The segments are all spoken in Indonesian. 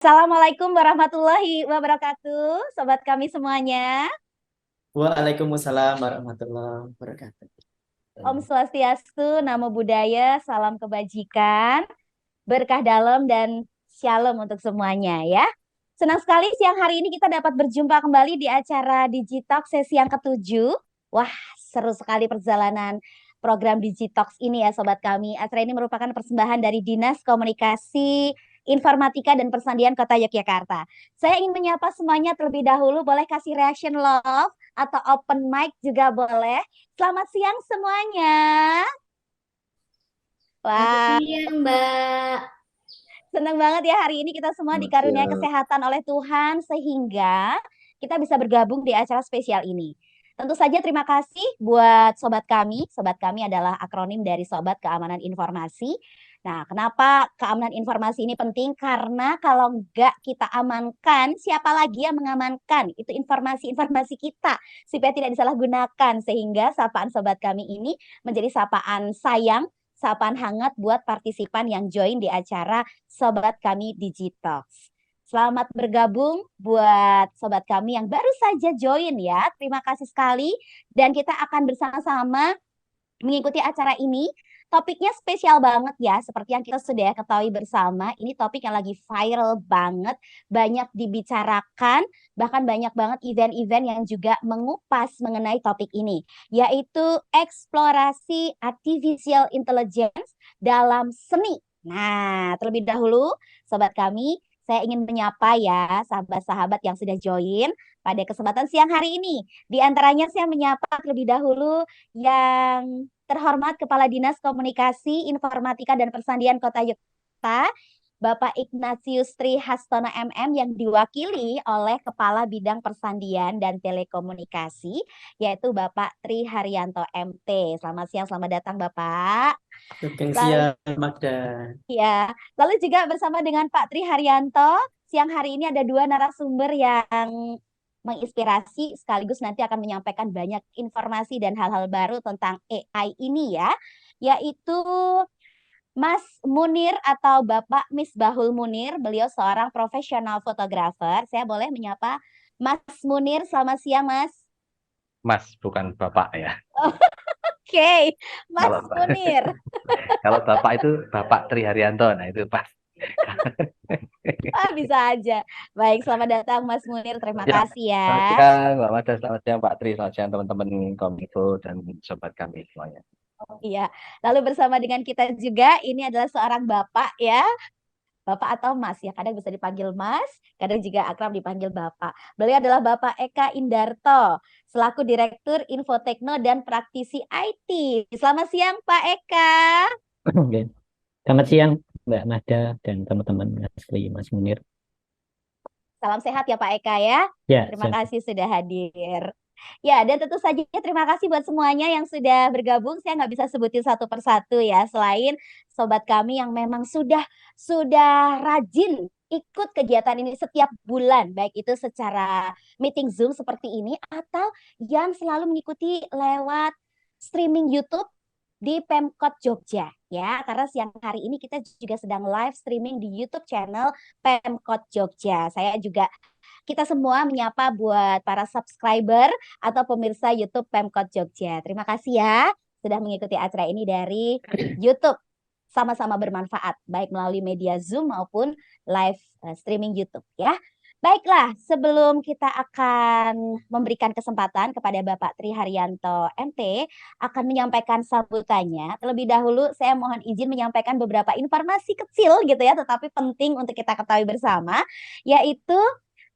Assalamualaikum warahmatullahi wabarakatuh, sobat kami semuanya. Waalaikumsalam warahmatullahi wabarakatuh. Om Swastiastu, Namo Buddhaya, salam kebajikan, berkah dalam dan shalom untuk semuanya ya. Senang sekali siang hari ini kita dapat berjumpa kembali di acara Digitalk sesi yang ketujuh. Wah, seru sekali perjalanan program Digitalks ini ya sobat kami. Acara ini merupakan persembahan dari Dinas Komunikasi Informatika dan Persandian Kota Yogyakarta. Saya ingin menyapa semuanya terlebih dahulu, boleh kasih reaction love atau open mic juga boleh. Selamat siang semuanya. Selamat Wah, siang, Mbak. senang banget ya hari ini kita semua Selamat dikaruniai siang. kesehatan oleh Tuhan sehingga kita bisa bergabung di acara spesial ini. Tentu saja terima kasih buat sobat kami. Sobat kami adalah akronim dari Sobat Keamanan Informasi. Nah, kenapa keamanan informasi ini penting? Karena kalau nggak kita amankan, siapa lagi yang mengamankan? Itu informasi-informasi kita supaya tidak disalahgunakan. Sehingga sapaan sobat kami ini menjadi sapaan sayang, sapaan hangat buat partisipan yang join di acara Sobat Kami Digital. Selamat bergabung buat sobat kami yang baru saja join ya. Terima kasih sekali dan kita akan bersama-sama mengikuti acara ini. Topiknya spesial banget ya, seperti yang kita sudah ketahui bersama. Ini topik yang lagi viral banget, banyak dibicarakan, bahkan banyak banget event-event yang juga mengupas mengenai topik ini, yaitu eksplorasi artificial intelligence dalam seni. Nah, terlebih dahulu, sobat kami, saya ingin menyapa ya sahabat-sahabat yang sudah join pada kesempatan siang hari ini. Di antaranya saya menyapa terlebih dahulu yang terhormat Kepala Dinas Komunikasi, Informatika dan Persandian Kota Yogyakarta, Bapak Ignatius Tri Hastono MM yang diwakili oleh Kepala Bidang Persandian dan Telekomunikasi, yaitu Bapak Tri Haryanto MT. Selamat siang, selamat datang Bapak. Sugeng Lalu, siang, Magda. ya, lalu juga bersama dengan Pak Tri Haryanto, siang hari ini ada dua narasumber yang menginspirasi sekaligus nanti akan menyampaikan banyak informasi dan hal-hal baru tentang AI ini ya, yaitu Mas Munir atau Bapak Misbahul Munir. Beliau seorang profesional fotografer. Saya boleh menyapa Mas Munir. Selamat siang, Mas. Mas, bukan Bapak ya. Oke, Mas Kalau Munir. kalau Bapak itu Bapak Tri Haryanto, nah itu pas. Ah, bisa aja. Baik, selamat datang Mas Munir. Terima Ya, kasih ya. selamat siang Mbak Mada, selamat siang Pak Tri, selamat siang teman-teman Kominfo dan sobat kami semuanya. Iya. Lalu bersama dengan kita juga ini adalah seorang bapak ya. Bapak atau Mas ya, kadang bisa dipanggil Mas, kadang juga akrab dipanggil Bapak. Beliau adalah Bapak Eka Indarto, selaku Direktur Infotekno dan praktisi IT. Selamat siang Pak Eka. Oke. Selamat siang Mbak Mada dan teman-teman asli Mas Munir. Salam sehat ya Pak Eka ya. Ya, Terima kasih sudah hadir. Ya, dan tentu saja terima kasih buat semuanya yang sudah bergabung. Saya nggak bisa sebutin satu persatu ya, selain sobat kami yang memang sudah rajin ikut kegiatan ini setiap bulan, baik itu secara meeting Zoom seperti ini atau yang selalu mengikuti lewat streaming YouTube di Pemkot Jogja ya, karena siang hari ini kita juga sedang live streaming di YouTube channel Pemkot Jogja. Saya juga kita semua menyapa buat para subscriber atau pemirsa YouTube Pemkot Jogja. Terima kasih ya sudah mengikuti acara ini dari YouTube. Sama-sama bermanfaat baik melalui media Zoom maupun live streaming YouTube ya. Baiklah, sebelum kita akan memberikan kesempatan kepada Bapak Tri Haryanto MT akan menyampaikan sambutannya, terlebih dahulu saya mohon izin menyampaikan beberapa informasi kecil gitu ya, tetapi penting untuk kita ketahui bersama, yaitu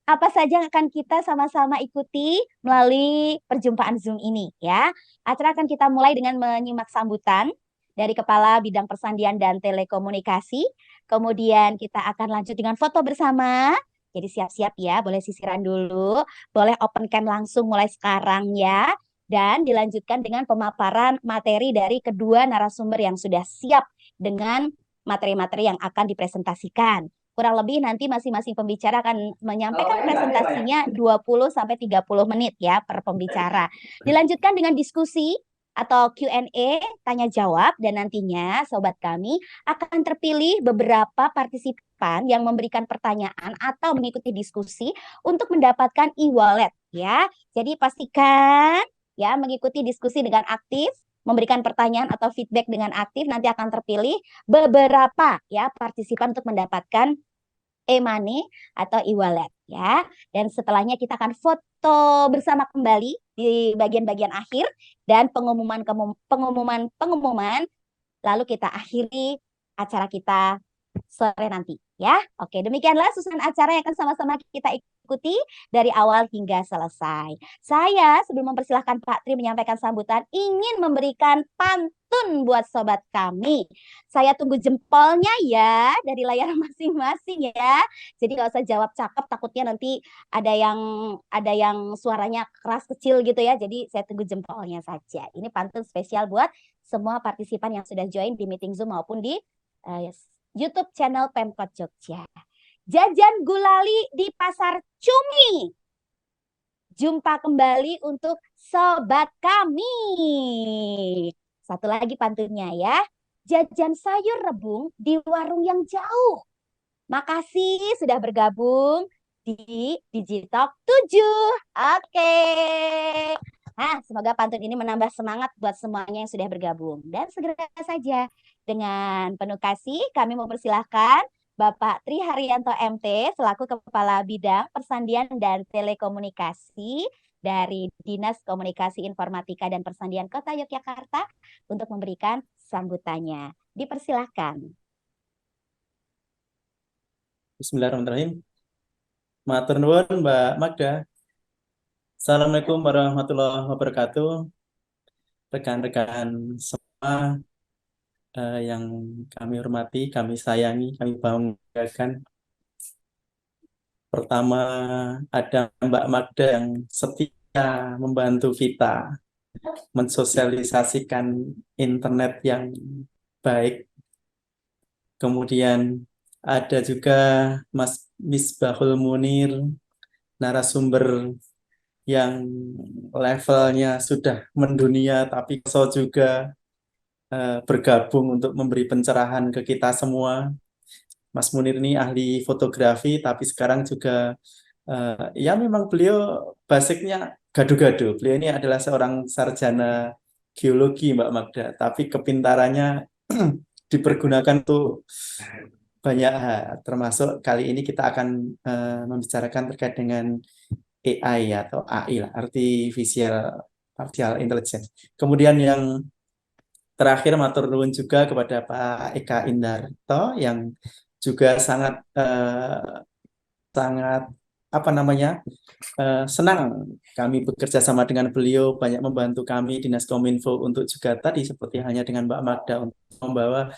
apa saja yang akan kita sama-sama ikuti melalui perjumpaan Zoom ini ya. Acara akan kita mulai dengan menyimak sambutan dari Kepala Bidang Persandian dan Telekomunikasi. Kemudian kita akan lanjut dengan foto bersama. Jadi siap-siap ya, boleh sisiran dulu, boleh open cam langsung mulai sekarang ya. Dan dilanjutkan dengan pemaparan materi dari kedua narasumber yang sudah siap dengan materi-materi yang akan dipresentasikan. Kurang lebih nanti masing-masing pembicara akan menyampaikan presentasinya 20 sampai 30 menit ya per pembicara. Dilanjutkan dengan diskusi atau Q&A, tanya jawab, dan nantinya sobat kami akan terpilih beberapa partisipan yang memberikan pertanyaan atau mengikuti diskusi untuk mendapatkan e-wallet ya. Jadi pastikan ya mengikuti diskusi dengan aktif, memberikan pertanyaan atau feedback dengan aktif, nanti akan terpilih beberapa ya partisipan untuk mendapatkan e-money atau e-wallet ya. Dan setelahnya kita akan foto bersama kembali di bagian-bagian akhir dan pengumuman lalu kita akhiri acara kita sore nanti ya. Oke, demikianlah susunan acara yang akan sama-sama kita ikuti dari awal hingga selesai. Saya sebelum mempersilahkan Pak Tri menyampaikan sambutan ingin memberikan pantun buat sobat kami. Saya tunggu jempolnya ya dari layar masing-masing ya. Jadi nggak usah jawab cakep, takutnya nanti ada yang suaranya keras kecil gitu ya. Jadi saya tunggu jempolnya saja. Ini pantun spesial buat semua partisipan yang sudah join di meeting Zoom maupun di YouTube channel Pemkot Jogja. Jajan gulali di Pasar Cumi. Jumpa kembali untuk sobat kami. Satu lagi pantunnya ya. Jajan sayur rebung di warung yang jauh. Makasih sudah bergabung di Digitalk 7. Oke. Nah, semoga pantun ini menambah semangat buat semuanya yang sudah bergabung. Dan segera saja dengan penuh kasih kami mempersilahkan Bapak Tri Haryanto MT selaku Kepala Bidang Persandian dan Telekomunikasi dari Dinas Komunikasi Informatika dan Persandian Kota Yogyakarta untuk memberikan sambutannya. Dipersilahkan. Bismillahirrahmanirrahim. Matur nuwun Mbak Magda. Assalamualaikum warahmatullahi wabarakatuh. Rekan-rekan semua yang kami hormati, kami sayangi, kami banggakan. Pertama ada Mbak Magda yang setia membantu Vita mensosialisasikan internet yang baik. Kemudian ada juga Mas Misbahul Munir, narasumber yang levelnya sudah mendunia, tapi so juga bergabung untuk memberi pencerahan ke kita semua. Mas Munir ini ahli fotografi, tapi sekarang juga ya memang beliau basicnya gado-gado. Beliau ini adalah seorang sarjana geologi, Mbak Magda, tapi kepintarannya dipergunakan untuk banyak hal. Termasuk kali ini kita akan membicarakan terkait dengan AI atau AI lah, Artificial Intelligence. Kemudian yang terakhir matur nuwun juga kepada Pak Eka Indarto yang juga sangat senang kami bekerja sama dengan beliau, banyak membantu kami Dinas Kominfo untuk juga tadi seperti halnya dengan Mbak Magda untuk membawa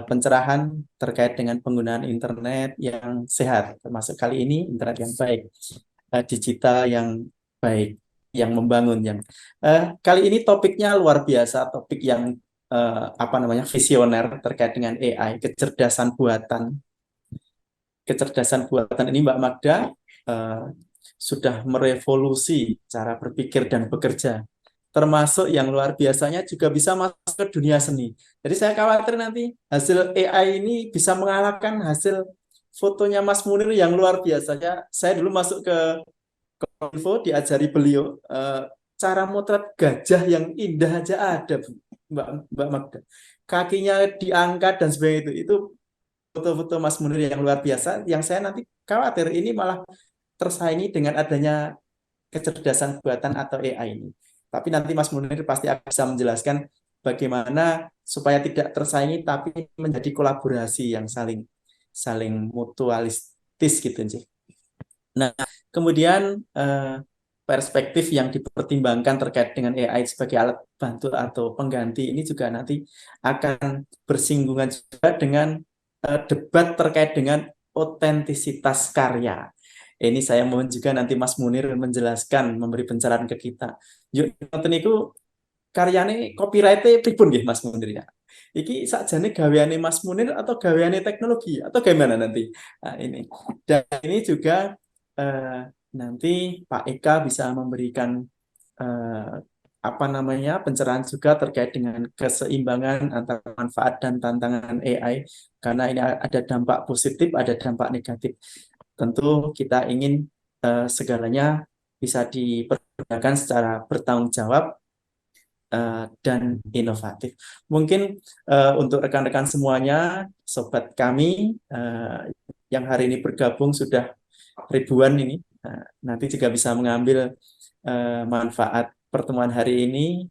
pencerahan terkait dengan penggunaan internet yang sehat, termasuk kali ini internet yang baik, digital yang baik, yang membangun. Kali ini topiknya luar biasa, topik yang visioner terkait dengan AI, kecerdasan buatan. Kecerdasan buatan ini Mbak Magda sudah merevolusi cara berpikir dan bekerja. Termasuk yang luar biasanya juga bisa masuk ke dunia seni. Jadi saya khawatir nanti hasil AI ini bisa mengalahkan hasil fotonya Mas Munir yang luar biasa. Saya dulu masuk ke Kominfo, diajari beliau cara motret gajah yang indah aja ada, Mbak Magda. Kakinya diangkat dan sebagainya itu foto-foto Mas Munir yang luar biasa, yang saya nanti khawatir ini malah tersaingi dengan adanya kecerdasan buatan atau AI ini. Tapi nanti Mas Munir pasti akan bisa menjelaskan bagaimana supaya tidak tersaingi tapi menjadi kolaborasi yang saling mutualistis gitu sih. Nah, kemudian perspektif yang dipertimbangkan terkait dengan AI sebagai alat bantu atau pengganti ini juga nanti akan bersinggungan juga dengan debat terkait dengan otentisitas karya. Ini saya mohon juga nanti Mas Munir menjelaskan, memberi pencerahan ke kita. Yuk, nonton itu karyane copyright-e pripun nggih Mas Munir ya? Iki sakjane gaweane Mas Munir atau gaweane teknologi atau gimana nanti? Nah, ini. Dan ini juga nanti Pak Eka bisa memberikan apa namanya pencerahan juga terkait dengan keseimbangan antara manfaat dan tantangan AI, karena ini ada dampak positif, ada dampak negatif. Tentu kita ingin segalanya bisa dipergunakan secara bertanggung jawab dan inovatif. Mungkin untuk rekan-rekan semuanya, sobat kami yang hari ini bergabung sudah ribuan ini, nanti juga bisa mengambil manfaat pertemuan hari ini.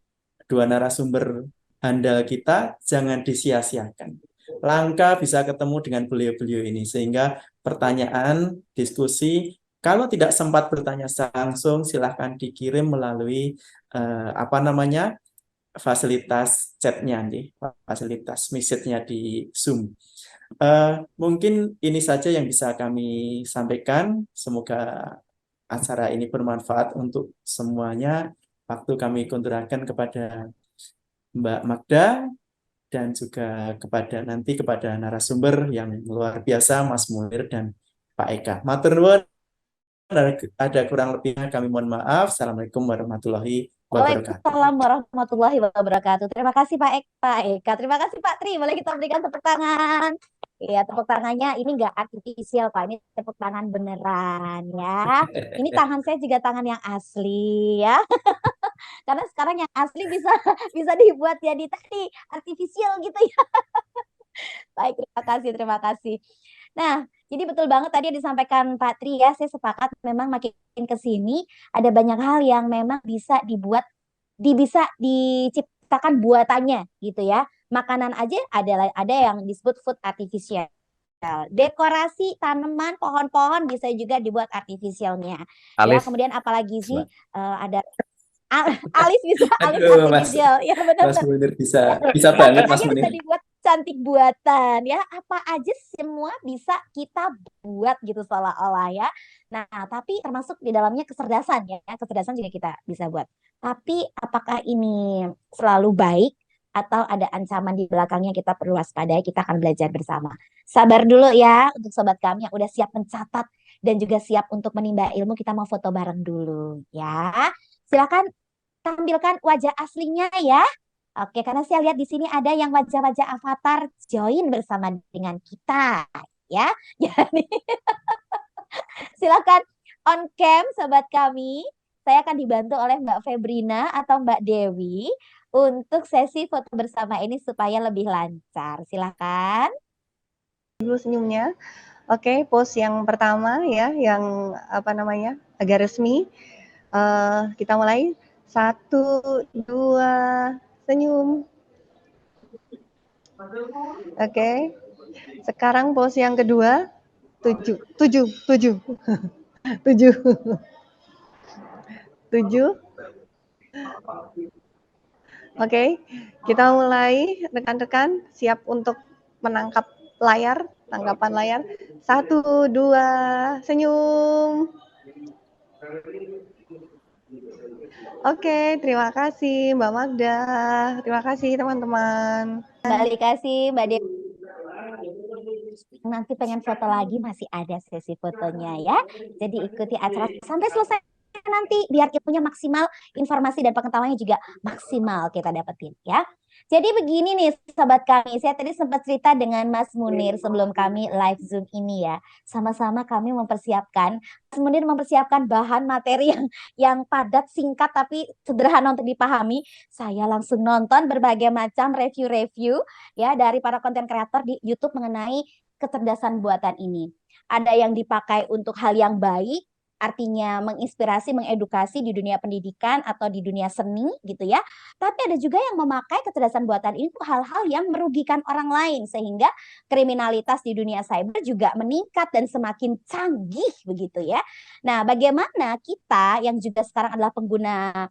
Dua narasumber handal kita jangan disia-siakan. Langka bisa ketemu dengan beliau-beliau ini, sehingga pertanyaan, diskusi, kalau tidak sempat bertanya langsung, silahkan dikirim melalui fasilitas chatnya nih, fasilitas message-nya di Zoom. Mungkin ini saja yang bisa kami sampaikan. Semoga acara ini bermanfaat untuk semuanya. Waktu kami kontrakan kepada Mbak Magda dan juga kepada narasumber yang luar biasa, Mas Munir dan Pak Eka. Matur nuwun, ada kurang lebihnya kami mohon maaf. Assalamualaikum warahmatullahi wabarakatuh. Waalaikumsalam warahmatullahi wabarakatuh. Terima kasih Pak Eka. Terima kasih Pak Tri. Boleh kita berikan tepuk tangan. Iya, tepuk tangannya ini nggak artifisial Pak. Ini tepuk tangan beneran ya. Ini tangan saya juga tangan yang asli ya. Karena sekarang yang asli bisa bisa dibuat jadi tadi artifisial gitu ya. Baik, terima kasih, terima kasih. Nah, jadi betul banget tadi yang disampaikan Pak Tri ya, saya sepakat memang makin ke sini ada banyak hal yang memang bisa dibuat, bisa diciptakan buatannya gitu ya. Makanan aja ada yang disebut food artificial. Dekorasi tanaman, pohon-pohon bisa juga dibuat artificialnya. Ya, Alis. kemudian apalagi sih Coba. ada alis bisa alis Aduh, Mas artificial. Ya benar. Munir bisa banget Mas Kaki-kaki bisa Munir. dibuat cantik buatan ya. Apa aja semua bisa kita buat gitu seolah-olah ya. Nah, tapi termasuk di dalamnya kecerdasan ya. Kecerdasan juga kita bisa buat. Tapi apakah ini selalu baik atau ada ancaman di belakangnya, kita perlu waspadai, kita akan belajar bersama. Sabar dulu ya untuk sobat kami yang udah siap mencatat dan juga siap untuk menimba ilmu, kita mau foto bareng dulu ya. Silakan tampilkan wajah aslinya ya. Oke, karena saya lihat di sini ada yang wajah-wajah avatar join bersama dengan kita ya. Jadi silakan on cam sobat kami. Saya akan dibantu oleh Mbak Febrina atau Mbak Dewi untuk sesi foto bersama ini supaya lebih lancar. Silakan. Dulu senyumnya. Oke, pose yang pertama ya, yang agak resmi. Kita mulai. 1, 2, senyum. Oke. Sekarang pose yang kedua. 7. 7. Oke, kita mulai. Rekan-rekan siap untuk menangkap layar, tanggapan layar. 1, 2, senyum. Oke, terima kasih Mbak Magda. Terima kasih teman-teman. Balik kasih Mbak Dewi. Nanti pengen foto lagi masih ada sesi fotonya ya. Jadi ikuti acara sampai selesai nanti biar ilmunya maksimal, informasi dan pengetahuannya juga maksimal kita dapetin ya. Jadi begini nih sobat kami, saya tadi sempat cerita dengan Mas Munir sebelum kami live Zoom ini ya. Sama-sama kami mempersiapkan, Mas Munir mempersiapkan bahan materi yang padat, singkat tapi sederhana untuk dipahami. Saya langsung nonton berbagai macam review-review ya dari para konten kreator di YouTube mengenai kecerdasan buatan ini. Ada yang dipakai untuk hal yang baik, artinya menginspirasi, mengedukasi di dunia pendidikan atau di dunia seni gitu ya. Tapi ada juga yang memakai kecerdasan buatan ini untuk hal-hal yang merugikan orang lain, sehingga kriminalitas di dunia cyber juga meningkat dan semakin canggih begitu ya. Nah, bagaimana kita yang juga sekarang adalah pengguna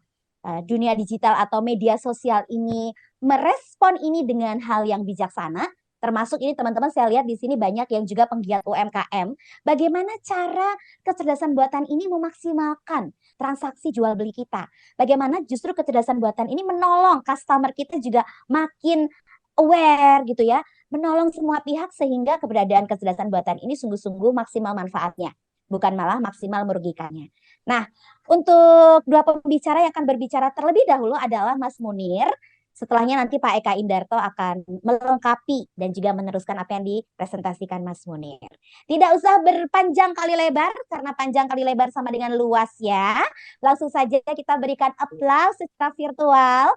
dunia digital atau media sosial ini merespon ini dengan hal yang bijaksana? Termasuk ini teman-teman, saya lihat di sini banyak yang juga penggiat UMKM. Bagaimana cara kecerdasan buatan ini memaksimalkan transaksi jual beli kita? Bagaimana justru kecerdasan buatan ini menolong customer kita juga makin aware gitu ya, menolong semua pihak sehingga keberadaan kecerdasan buatan ini sungguh-sungguh maksimal manfaatnya, bukan malah maksimal merugikannya. Nah, untuk dua pembicara yang akan berbicara terlebih dahulu adalah Mas Munir. Setelahnya nanti Pak Eka Indarto akan melengkapi dan juga meneruskan apa yang dipresentasikan Mas Munir. Tidak usah berpanjang kali lebar, karena panjang kali lebar sama dengan luas ya. Langsung saja kita berikan aplaus secara virtual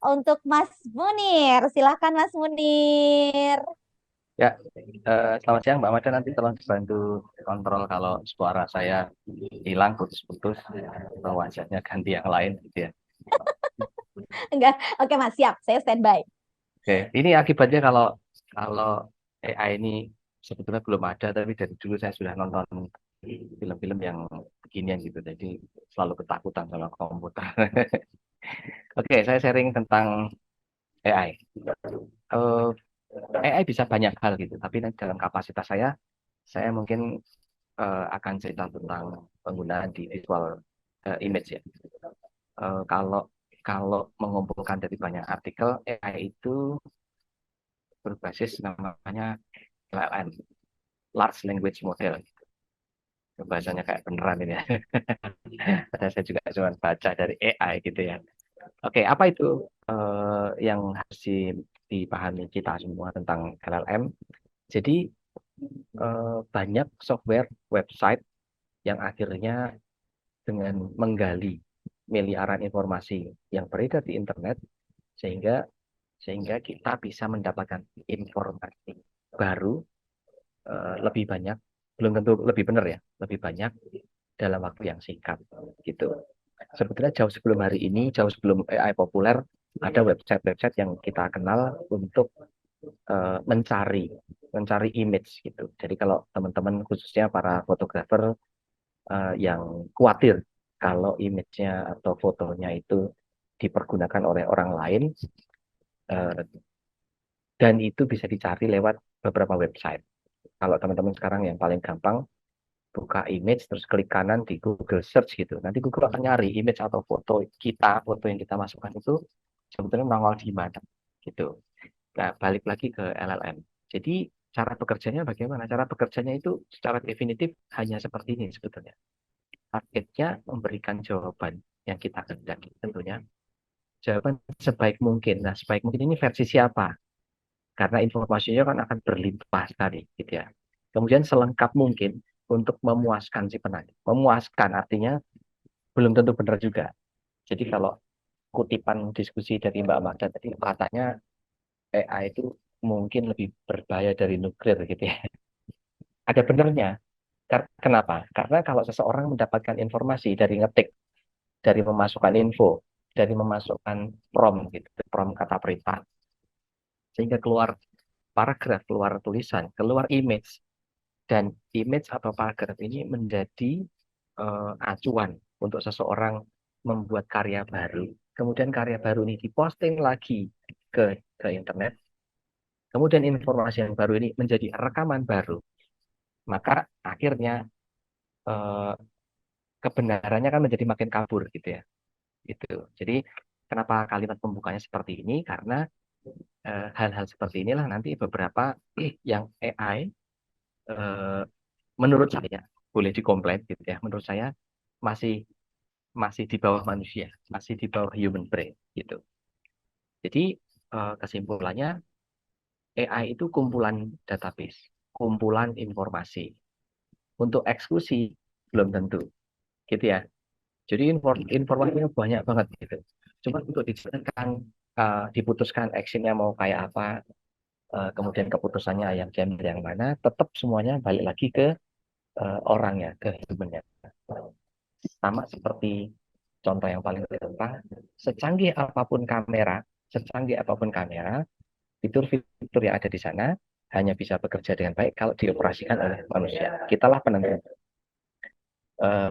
untuk Mas Munir. Silakan Mas Munir. Ya, selamat siang Mbak Mada, nanti tolong dibantu kontrol kalau suara saya hilang putus-putus atau wajahnya ganti yang lain gitu ya. Enggak, oke Mas, siap. Saya standby. Oke, ini akibatnya kalau AI ini sebetulnya belum ada, tapi dari dulu saya sudah nonton film-film yang beginian gitu, jadi selalu ketakutan sama komputer. Oke, saya sharing tentang AI. Eh, AI bisa banyak hal gitu, tapi dalam kapasitas saya mungkin akan cerita tentang penggunaan di visual image ya. Kalau kalau mengumpulkan dari banyak artikel, AI itu berbasis namanya LLM, Large Language Model. Bahasanya kayak beneran ini ya. Padahal saya juga cuma baca dari AI gitu ya. Oke, apa itu yang harus dipahami kita semua tentang LLM? Jadi banyak software website yang akhirnya dengan menggali miliaran informasi yang beredar di internet sehingga sehingga kita bisa mendapatkan informasi baru lebih banyak, belum tentu lebih benar ya, lebih banyak dalam waktu yang singkat gitu. Sebetulnya jauh sebelum hari ini, jauh sebelum AI populer, ada website-website yang kita kenal untuk mencari image gitu. Jadi kalau teman-teman khususnya para fotografer yang khawatir kalau image-nya atau fotonya itu dipergunakan oleh orang lain, dan itu bisa dicari lewat beberapa website. Kalau teman-teman sekarang yang paling gampang, buka image, terus klik kanan di Google Search gitu. Nanti Google akan nyari image atau foto kita, foto yang kita masukkan itu sebetulnya nongol di mana gitu. Nah, balik lagi ke LLM. Jadi cara bekerjanya bagaimana? Cara bekerjanya itu secara definitif hanya seperti ini sebetulnya. Targetnya memberikan jawaban yang kita kehendaki tentunya. Jawaban sebaik mungkin. Nah, sebaik mungkin ini versi siapa? Karena informasinya kan akan berlimpah sekali gitu ya. Kemudian selengkap mungkin untuk memuaskan si penanya. Memuaskan artinya belum tentu benar juga. Jadi kalau kutipan diskusi dari Mbak Magda tadi katanya AI itu mungkin lebih berbahaya dari nuklir gitu ya. Ada benernya. Kenapa? Karena kalau seseorang mendapatkan informasi dari ngetik, dari memasukkan info, dari memasukkan prompt gitu, prompt kata perintah, sehingga keluar paragraf, keluar tulisan, keluar image, dan image atau paragraf ini menjadi acuan untuk seseorang membuat karya baru. Kemudian karya baru ini diposting lagi ke internet. Kemudian informasi yang baru ini menjadi rekaman baru. Maka akhirnya eh, kebenarannya kan menjadi makin kabur gitu ya. Itu. Jadi kenapa kalimat pembukanya seperti ini? Karena hal-hal seperti inilah nanti beberapa yang AI menurut saya boleh dikomplain gitu ya. Menurut saya masih masih di bawah manusia, masih di bawah human brain gitu. Jadi kesimpulannya AI itu kumpulan database, kumpulan informasi. Untuk eksekusi belum tentu, gitu ya. Jadi informasinya banyak banget gitu. Cuma untuk dijalankan, diputuskan actionnya mau kayak apa, kemudian keputusannya yang diambil yang mana, tetap semuanya balik lagi ke orangnya, ke humannya. Sama seperti contoh yang paling gampang, secanggih apapun kamera, fitur-fitur yang ada di sana hanya bisa bekerja dengan baik kalau dioperasikan oleh manusia. Kitalah penentu.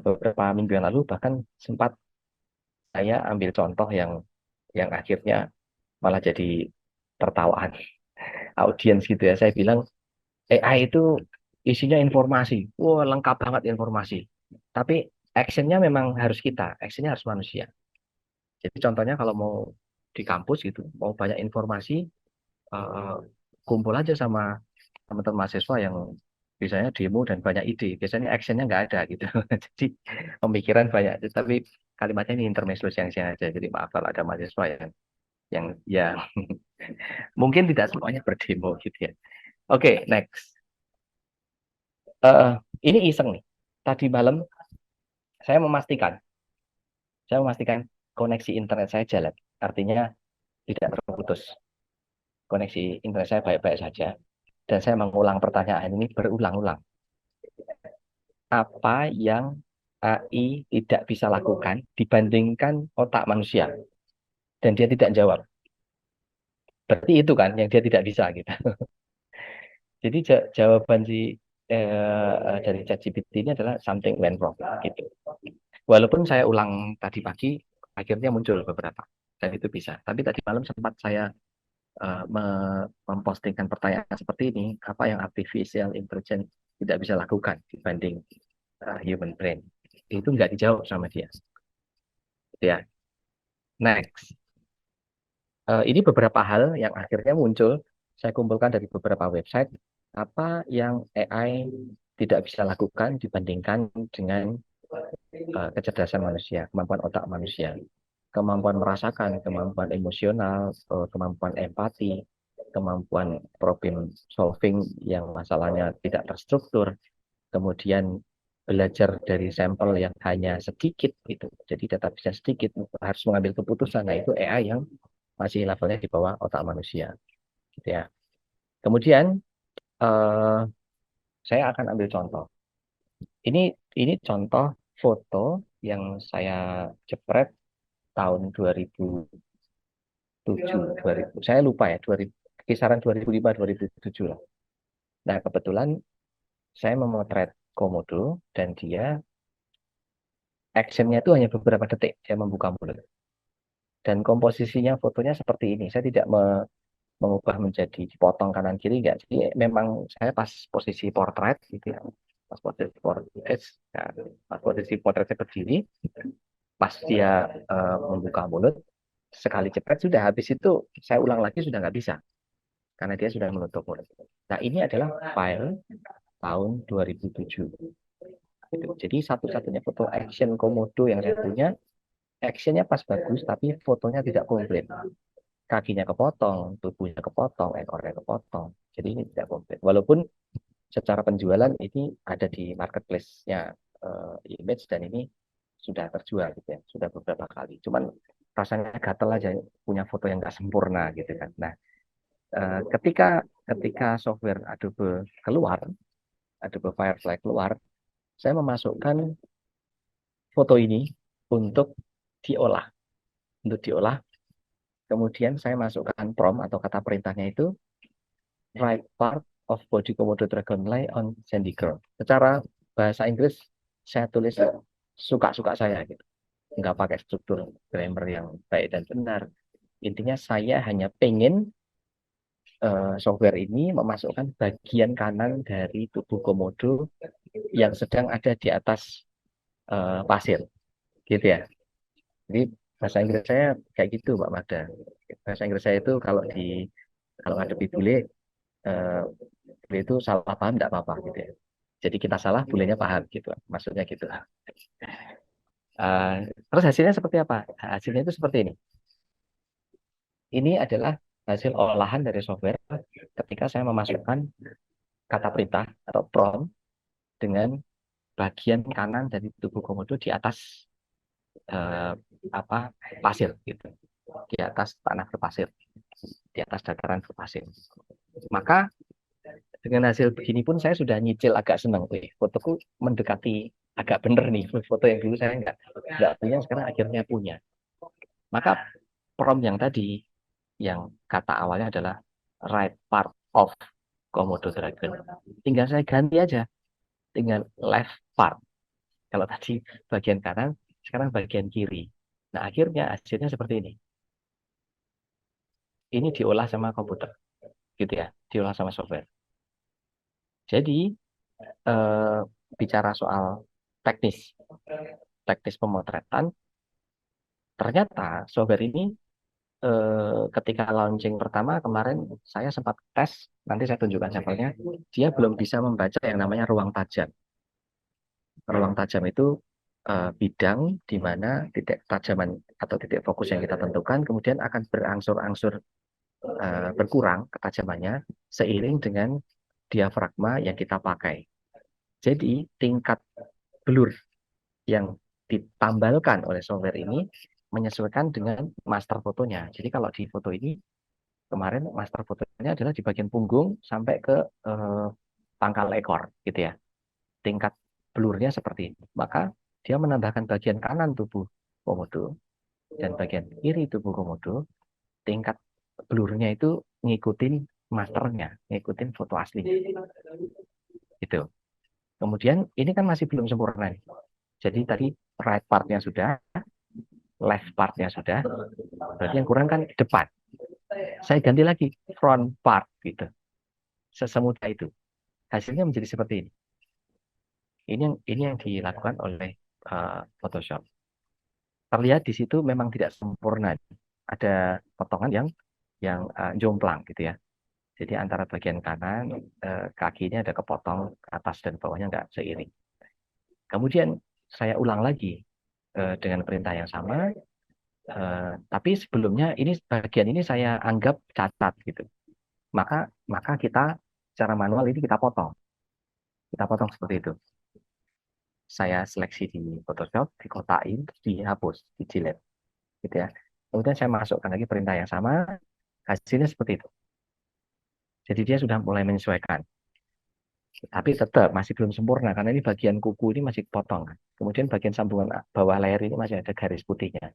Beberapa minggu yang lalu bahkan sempat saya ambil contoh yang akhirnya malah jadi tertawaan audiens gitu ya. Saya bilang AI itu isinya informasi. Wah, lengkap banget informasi. Tapi actionnya memang harus kita, actionnya harus manusia. Jadi contohnya kalau mau di kampus gitu, mau banyak informasi, kumpul aja sama teman-teman mahasiswa yang Biasanya demo dan banyak ide, biasanya actionnya nggak ada gitu. Jadi pemikiran banyak, tapi kalimatnya ini intermezzo siang-siang aja. Jadi maaf kalau ada mahasiswa yang ya mungkin tidak semuanya berdemo gitu ya. Oke, next. Eh, ini iseng nih. Tadi malam saya memastikan, koneksi internet saya jalan. Artinya tidak terputus. Koneksi internet saya baik-baik saja. Dan saya mengulang pertanyaan ini berulang-ulang. Apa yang AI tidak bisa lakukan dibandingkan otak manusia? Dan dia tidak jawab. Berarti itu kan yang dia tidak bisa gitu. Jadi jawaban dari ChatGPT ini adalah something went wrong gitu. Walaupun saya ulang tadi pagi, akhirnya muncul beberapa dan itu bisa. Tapi tadi malam sempat saya mempostingkan pertanyaan seperti ini, apa yang artificial intelligence tidak bisa lakukan dibanding human brain? Itu nggak dijawab sama dia. Ya, next. Ini beberapa hal yang akhirnya muncul, saya kumpulkan dari beberapa website, apa yang AI tidak bisa lakukan dibandingkan dengan kecerdasan manusia, kemampuan otak manusia, kemampuan merasakan, kemampuan emosional, kemampuan empati, kemampuan problem solving yang masalahnya tidak terstruktur, kemudian belajar dari sampel yang hanya sedikit, gitu. Jadi data bisa sedikit, harus mengambil keputusan. Nah, itu AI yang masih levelnya di bawah otak manusia, gitu ya. Kemudian saya akan ambil contoh. Ini contoh foto yang saya jepret tahun 2007, saya lupa ya, kisaran 2005-2007 lah. Nah, kebetulan saya memotret komodo dan dia actionnya itu hanya beberapa detik, saya membuka mulut. Dan komposisinya fotonya seperti ini. Saya tidak mengubah menjadi dipotong kanan kiri, enggak. Jadi memang saya pas posisi portrait gitu ya. Pas posisi portretnya berdiri, pas dia membuka mulut, sekali jepret sudah, habis itu saya ulang lagi sudah nggak bisa karena dia sudah menutup mulut. Nah, ini adalah file tahun 2007. Gitu. Jadi satu-satunya foto action komodo yang saya punya, actionnya pas bagus tapi fotonya tidak komplit. Kakinya kepotong, tubuhnya kepotong, ekornya kepotong. Jadi ini tidak komplit. Walaupun secara penjualan ini ada di marketplace-nya image dan ini sudah terjual gitu ya, sudah beberapa kali. Cuman rasanya gatel aja punya foto yang nggak sempurna gitu kan. Nah, ketika software Adobe keluar, Adobe Firefly keluar, saya memasukkan foto ini untuk diolah, kemudian saya masukkan prompt atau kata perintahnya itu right part of body Komodo dragonfly on sandy ground. Secara bahasa Inggris saya tulis suka-suka saya gitu, nggak pakai struktur grammar yang baik dan benar. Intinya saya hanya pengen software ini memasukkan bagian kanan dari tubuh komodo yang sedang ada di atas pasir, gitu ya. Jadi bahasa Inggris saya kayak gitu, Mbak Magda. Bahasa Inggris saya itu kalau ngadepi bule, bule itu salah paham tidak apa-apa gitu ya. Jadi kita salah, bulenya paham gitu, maksudnya gitu. Terus hasilnya seperti apa? Hasilnya itu seperti ini. Ini adalah hasil olahan dari software ketika saya memasukkan kata perintah atau prompt dengan bagian kanan dari tubuh komodo di atas pasir gitu, di atas tanah berpasir, di atas dataran berpasir. Maka dengan hasil begini pun saya sudah nyicil agak senang. Fotoku mendekati agak bener nih, foto yang dulu saya nggak punya, sekarang akhirnya punya. Maka prompt yang tadi, yang kata awalnya adalah right part of Komodo dragon, tinggal saya ganti aja, tinggal left part. Kalau tadi bagian kanan, sekarang bagian kiri. Nah, akhirnya hasilnya seperti ini. Ini diolah sama komputer, gitu ya, diolah sama software. Jadi bicara soal teknis pemotretan, ternyata software ini ketika launching pertama kemarin saya sempat tes, nanti saya tunjukkan sampelnya. Dia belum bisa membaca yang namanya ruang tajam. Ruang tajam itu bidang di mana titik tajaman atau titik fokus yang kita tentukan kemudian akan berangsur-angsur berkurang ketajamannya seiring dengan diafragma yang kita pakai. Jadi tingkat blur yang ditambalkan oleh software ini menyesuaikan dengan master fotonya. Jadi kalau di foto ini kemarin master fotonya adalah di bagian punggung sampai ke pangkal ekor, gitu ya. Tingkat blurnya seperti ini. Maka dia menambahkan bagian kanan tubuh komodo dan bagian kiri tubuh komodo, tingkat blurnya itu ngikutin masternya, ngikutin foto asli. Gitu. Kemudian ini kan masih belum sempurna nih. Jadi tadi right partnya sudah, left partnya sudah, berarti yang kurang kan depan. Saya ganti lagi front part gitu. Sesemudah itu. Hasilnya menjadi seperti ini. Ini yang dilakukan oleh Photoshop. Terlihat di situ memang tidak sempurna. Ada potongan yang jomplang gitu ya. Jadi antara bagian kanan kakinya ada kepotong, atas dan bawahnya nggak seiring. Kemudian saya ulang lagi dengan perintah yang sama, tapi sebelumnya ini bagian ini saya anggap cacat gitu. Maka kita secara manual ini kita potong seperti itu. Saya seleksi di Photoshop, dikotakin, terus dihapus, di-delete, gitu ya. Kemudian saya masukkan lagi perintah yang sama, hasilnya seperti itu. Jadi dia sudah mulai menyesuaikan. Tapi tetap masih belum sempurna karena ini bagian kuku ini masih potong kan. Kemudian bagian sambungan bawah leher ini masih ada garis putihnya.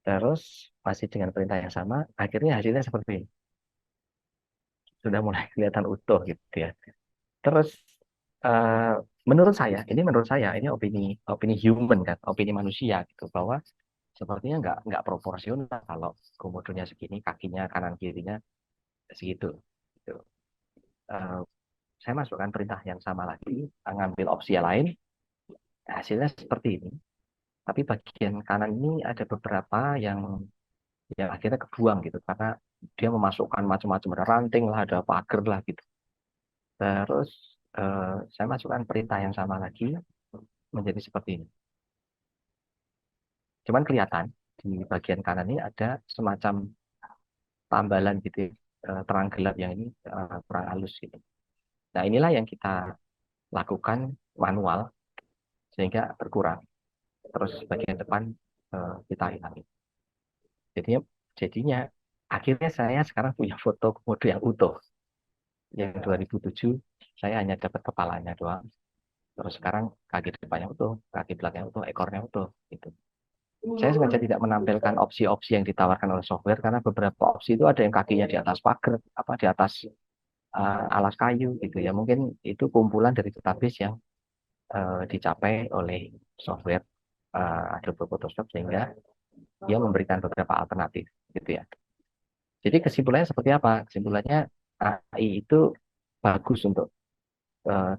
Terus masih dengan perintah yang sama, akhirnya hasilnya seperti ini. Sudah mulai kelihatan utuh gitu ya. Terus menurut saya ini opini human kan, opini manusia gitu bahwa sepertinya nggak proporsional kalau komodonya segini, kakinya kanan kirinya segitu. Gitu. Saya masukkan perintah yang sama lagi, ngambil opsi yang lain, hasilnya seperti ini. Tapi bagian kanan ini ada beberapa yang akhirnya kebuang gitu karena dia memasukkan macam-macam, ada ranting lah, ada pagar lah gitu. Terus saya masukkan perintah yang sama lagi menjadi seperti ini. Cuman kelihatan di bagian kanan ini ada semacam tambalan gitu, terang gelap yang ini kurang halus gitu. Nah inilah yang kita lakukan manual sehingga berkurang. Terus bagian depan kita hilangi. Jadinya akhirnya saya sekarang punya foto komodo yang utuh. Yang 2007 saya hanya dapat kepalanya doang. Terus sekarang kaki depannya utuh, kaki belakangnya utuh, ekornya utuh. Gitu. Saya sengaja tidak menampilkan opsi-opsi yang ditawarkan oleh software karena beberapa opsi itu ada yang kakinya di atas pagar, di atas alas kayu gitu ya. Mungkin itu kumpulan dari database yang dicapai oleh software Adobe Photoshop sehingga dia memberikan beberapa alternatif gitu ya. Jadi kesimpulannya seperti apa? Kesimpulannya AI itu bagus untuk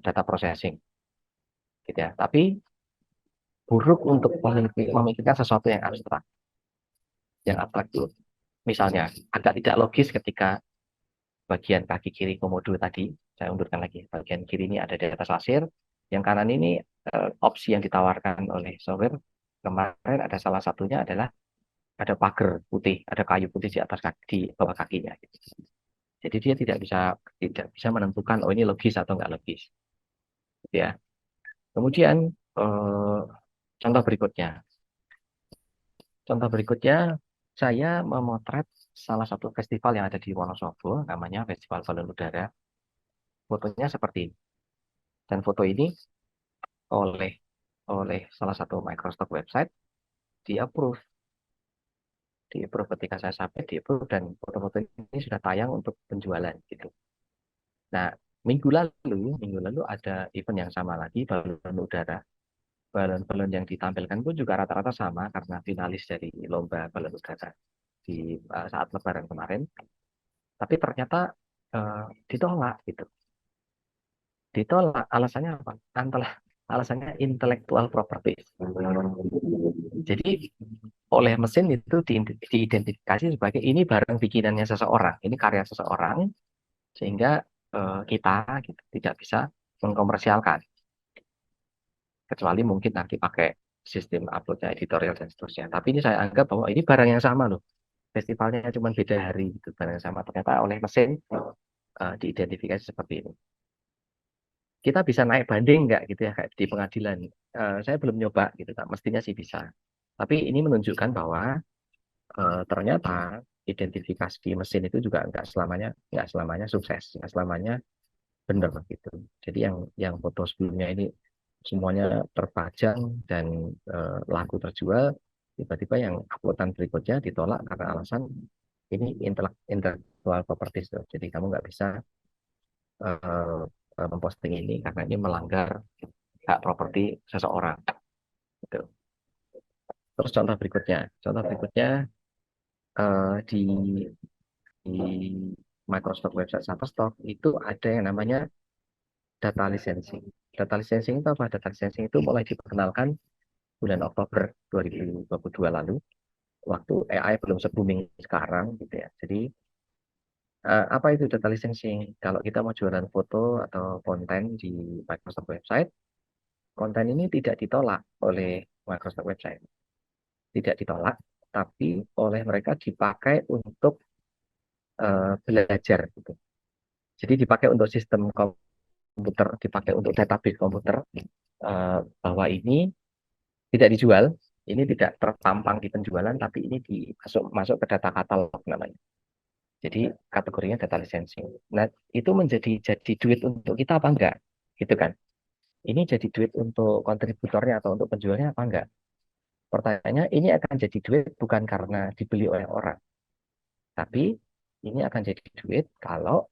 data processing gitu ya. Tapi buruk untuk memikirkan sesuatu yang abstrak. Yang abstrak itu misalnya agak tidak logis ketika bagian kaki kiri komodo tadi, saya undurkan lagi, bagian kiri ini ada di atas lasir, yang kanan ini opsi yang ditawarkan oleh software kemarin ada salah satunya adalah ada pagar putih, ada kayu putih di atas kaki, di bawah kakinya. Jadi dia tidak bisa menentukan oh ini logis atau nggak logis, ya. Kemudian contoh berikutnya, saya memotret salah satu festival yang ada di Wonosobo, namanya Festival Balon Udara. Fotonya seperti ini. Dan foto ini oleh salah satu Microsoft website di-approve ketika saya submit, di-approve dan foto-foto ini sudah tayang untuk penjualan gitu. Nah, minggu lalu ada event yang sama lagi, balon udara. Balon-balon yang ditampilkan pun juga rata-rata sama karena finalis dari lomba balon udara di saat Lebaran kemarin. Tapi ternyata ditolak gitu. Ditolak alasannya apa? Alasannya intellectual property. Jadi oleh mesin itu diidentifikasi sebagai ini barang bikinannya seseorang, ini karya seseorang, sehingga kita gitu, tidak bisa mengkomersialkan, kecuali mungkin nanti pakai sistem uploadnya editorial dan seterusnya. Tapi ini saya anggap bahwa ini barang yang sama loh. Festivalnya cuma beda hari, gitu, barang yang sama. Ternyata oleh mesin diidentifikasi seperti ini. Kita bisa naik banding nggak gitu ya kayak di pengadilan? Saya belum nyoba gitu, tak mestinya sih bisa. Tapi ini menunjukkan bahwa ternyata identifikasi di mesin itu juga nggak selamanya sukses, nggak selamanya benar gitu. Jadi yang foto sebelumnya ini semuanya terpajang dan laku terjual, tiba-tiba yang uploadan berikutnya ditolak karena alasan ini intellectual property. Jadi kamu nggak bisa memposting ini karena ini melanggar hak properti seseorang. Gitu. Terus contoh berikutnya di Microsoft website Shutterstock itu ada yang namanya data licensing. Data licensing itu apa? Data licensing itu mulai diperkenalkan bulan Oktober 2022 lalu, waktu AI belum se-booming sekarang gitu ya. Jadi apa itu data licensing? Kalau kita mau jualan foto atau konten di Microsoft website, konten ini tidak ditolak oleh Microsoft website. Tidak ditolak, tapi oleh mereka dipakai untuk belajar gitu. Jadi dipakai untuk sistem komputer, dipakai untuk database komputer, bahwa ini tidak dijual, ini tidak terpampang di penjualan, tapi ini masuk ke data katalog namanya. Jadi kategorinya data licensing. Nah, itu jadi duit untuk kita apa enggak? Gitu kan. Ini jadi duit untuk kontributornya atau untuk penjualnya apa enggak? Pertanyaannya, ini akan jadi duit bukan karena dibeli oleh orang, tapi ini akan jadi duit kalau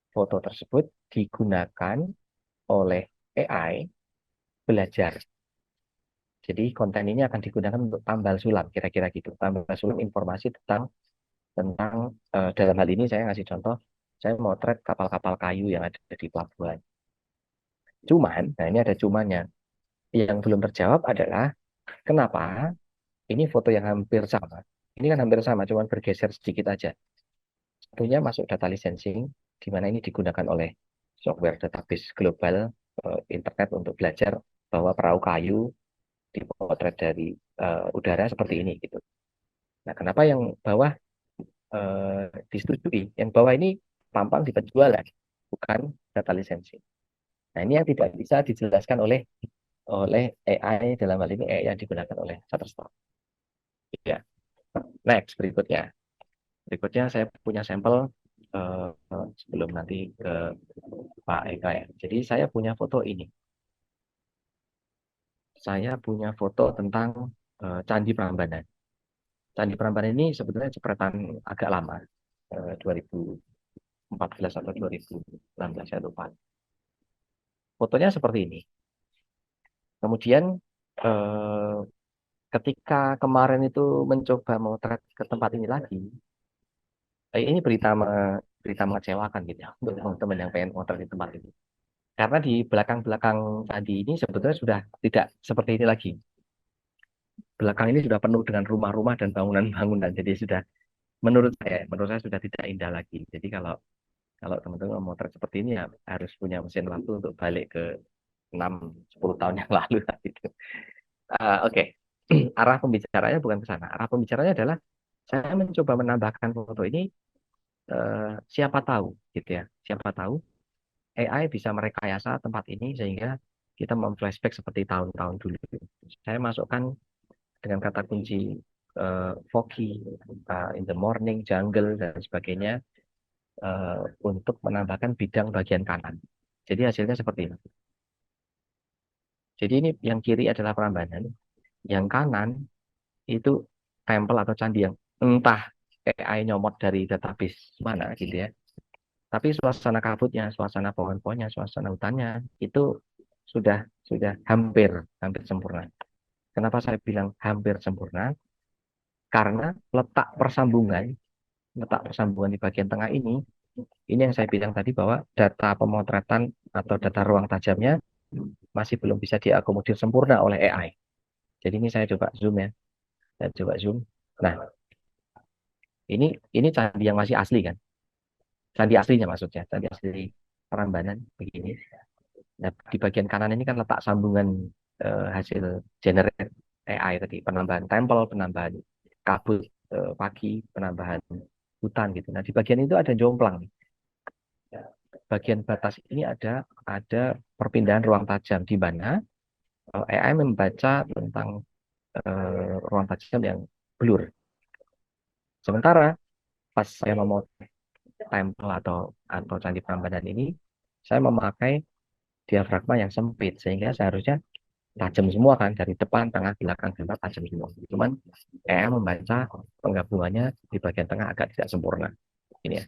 foto tersebut digunakan oleh AI belajar. Jadi konten ini akan digunakan untuk tambal sulam, kira-kira gitu. Tambal sulam informasi tentang dalam hal ini saya ngasih contoh, saya motret kapal-kapal kayu yang ada di pelabuhan. Cuman, nah ini ada cumannya. Yang belum terjawab adalah kenapa ini foto yang hampir sama. Ini kan hampir sama, cuman bergeser sedikit aja. Satunya masuk data licensing, di mana ini digunakan oleh software database global internet untuk belajar bahwa perahu kayu dipotret dari udara seperti ini gitu. Nah, kenapa yang bawah disetujui? Yang bawah ini pampang di penjualan, bukan data licensing. Nah, ini yang tidak bisa dijelaskan oleh AI, dalam hal ini AI yang digunakan oleh Shutterstock. Ya. Next, berikutnya saya punya sampel sebelum nanti ke Pak Eka ya. Jadi saya punya foto ini. Saya punya foto tentang Candi Prambanan. Candi Prambanan ini sebetulnya jepretan agak lama, 2014 atau 2016 saya lupa. Fotonya seperti ini. Kemudian ketika kemarin itu mencoba motret ke tempat ini lagi, ini berita mengecewakan gitu ya untuk teman-teman yang pengen motret di tempat ini. Karena di belakang-belakang candi ini sebetulnya sudah tidak seperti ini lagi. Belakang ini sudah penuh dengan rumah-rumah dan bangunan-bangunan. Jadi menurut saya sudah tidak indah lagi. Jadi kalau teman-teman mau motret seperti ini ya harus punya mesin waktu untuk balik ke 6-10 tahun yang lalu gitu. Oke. Arah pembicaranya bukan ke sana. Arah pembicaranya adalah saya mencoba menambahkan foto ini, siapa tahu gitu ya. Siapa tahu AI bisa merekayasa tempat ini sehingga kita memflashback seperti tahun-tahun dulu. Saya masukkan dengan kata kunci foggy, in the morning, jungle, dan sebagainya, untuk menambahkan bidang bagian kanan. Jadi hasilnya seperti ini. Jadi ini yang kiri adalah Prambanan, yang kanan itu tempel atau candi yang entah AI nyomot dari database mana gitu ya. Tapi suasana kabutnya, suasana pohon-pohonnya, suasana hutannya itu sudah hampir sempurna. Kenapa saya bilang hampir sempurna? Karena letak persambungan di bagian tengah ini yang saya bilang tadi bahwa data pemotretan atau data ruang tajamnya masih belum bisa diakomodir sempurna oleh AI. Jadi ini saya coba zoom ya. Saya coba zoom. Nah, ini candi yang masih asli kan? Candi aslinya maksudnya, candi asli Prambanan begini. Nah, di bagian kanan ini kan letak sambungan hasil generate AI tadi, penambahan tempel, penambahan kabut pagi, penambahan hutan gitu. Nah, di bagian itu ada jomplang. Bagian batas ini ada perpindahan ruang tajam di mana AI membaca tentang ruang tajam yang blur. Sementara pas saya mau tempel atau candi Prambanan ini, saya memakai diafragma yang sempit sehingga seharusnya tajam semua kan, dari depan, tengah, belakang, belakang tajam semua. Cuman AI membaca penggabungannya di bagian tengah agak tidak sempurna. Ini ya.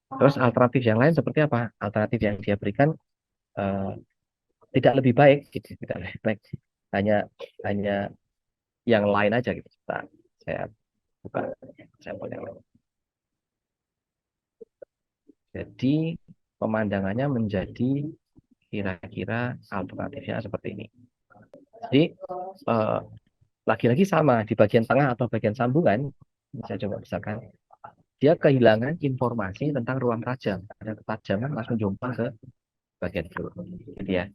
Terus alternatif yang lain seperti apa? Alternatif yang dia berikan tidak lebih baik, gitu. Tidak lebih baik. Hanya yang lain aja gitu. Saya buka sampel yang lain. Jadi pemandangannya menjadi kira-kira alternatifnya seperti ini. Jadi lagi-lagi sama di bagian tengah atau bagian sambungan, saya coba misalkan dia kehilangan informasi tentang ruang tajam. Ada ketajaman langsung jomplang ke bagian blur. Gitu ya.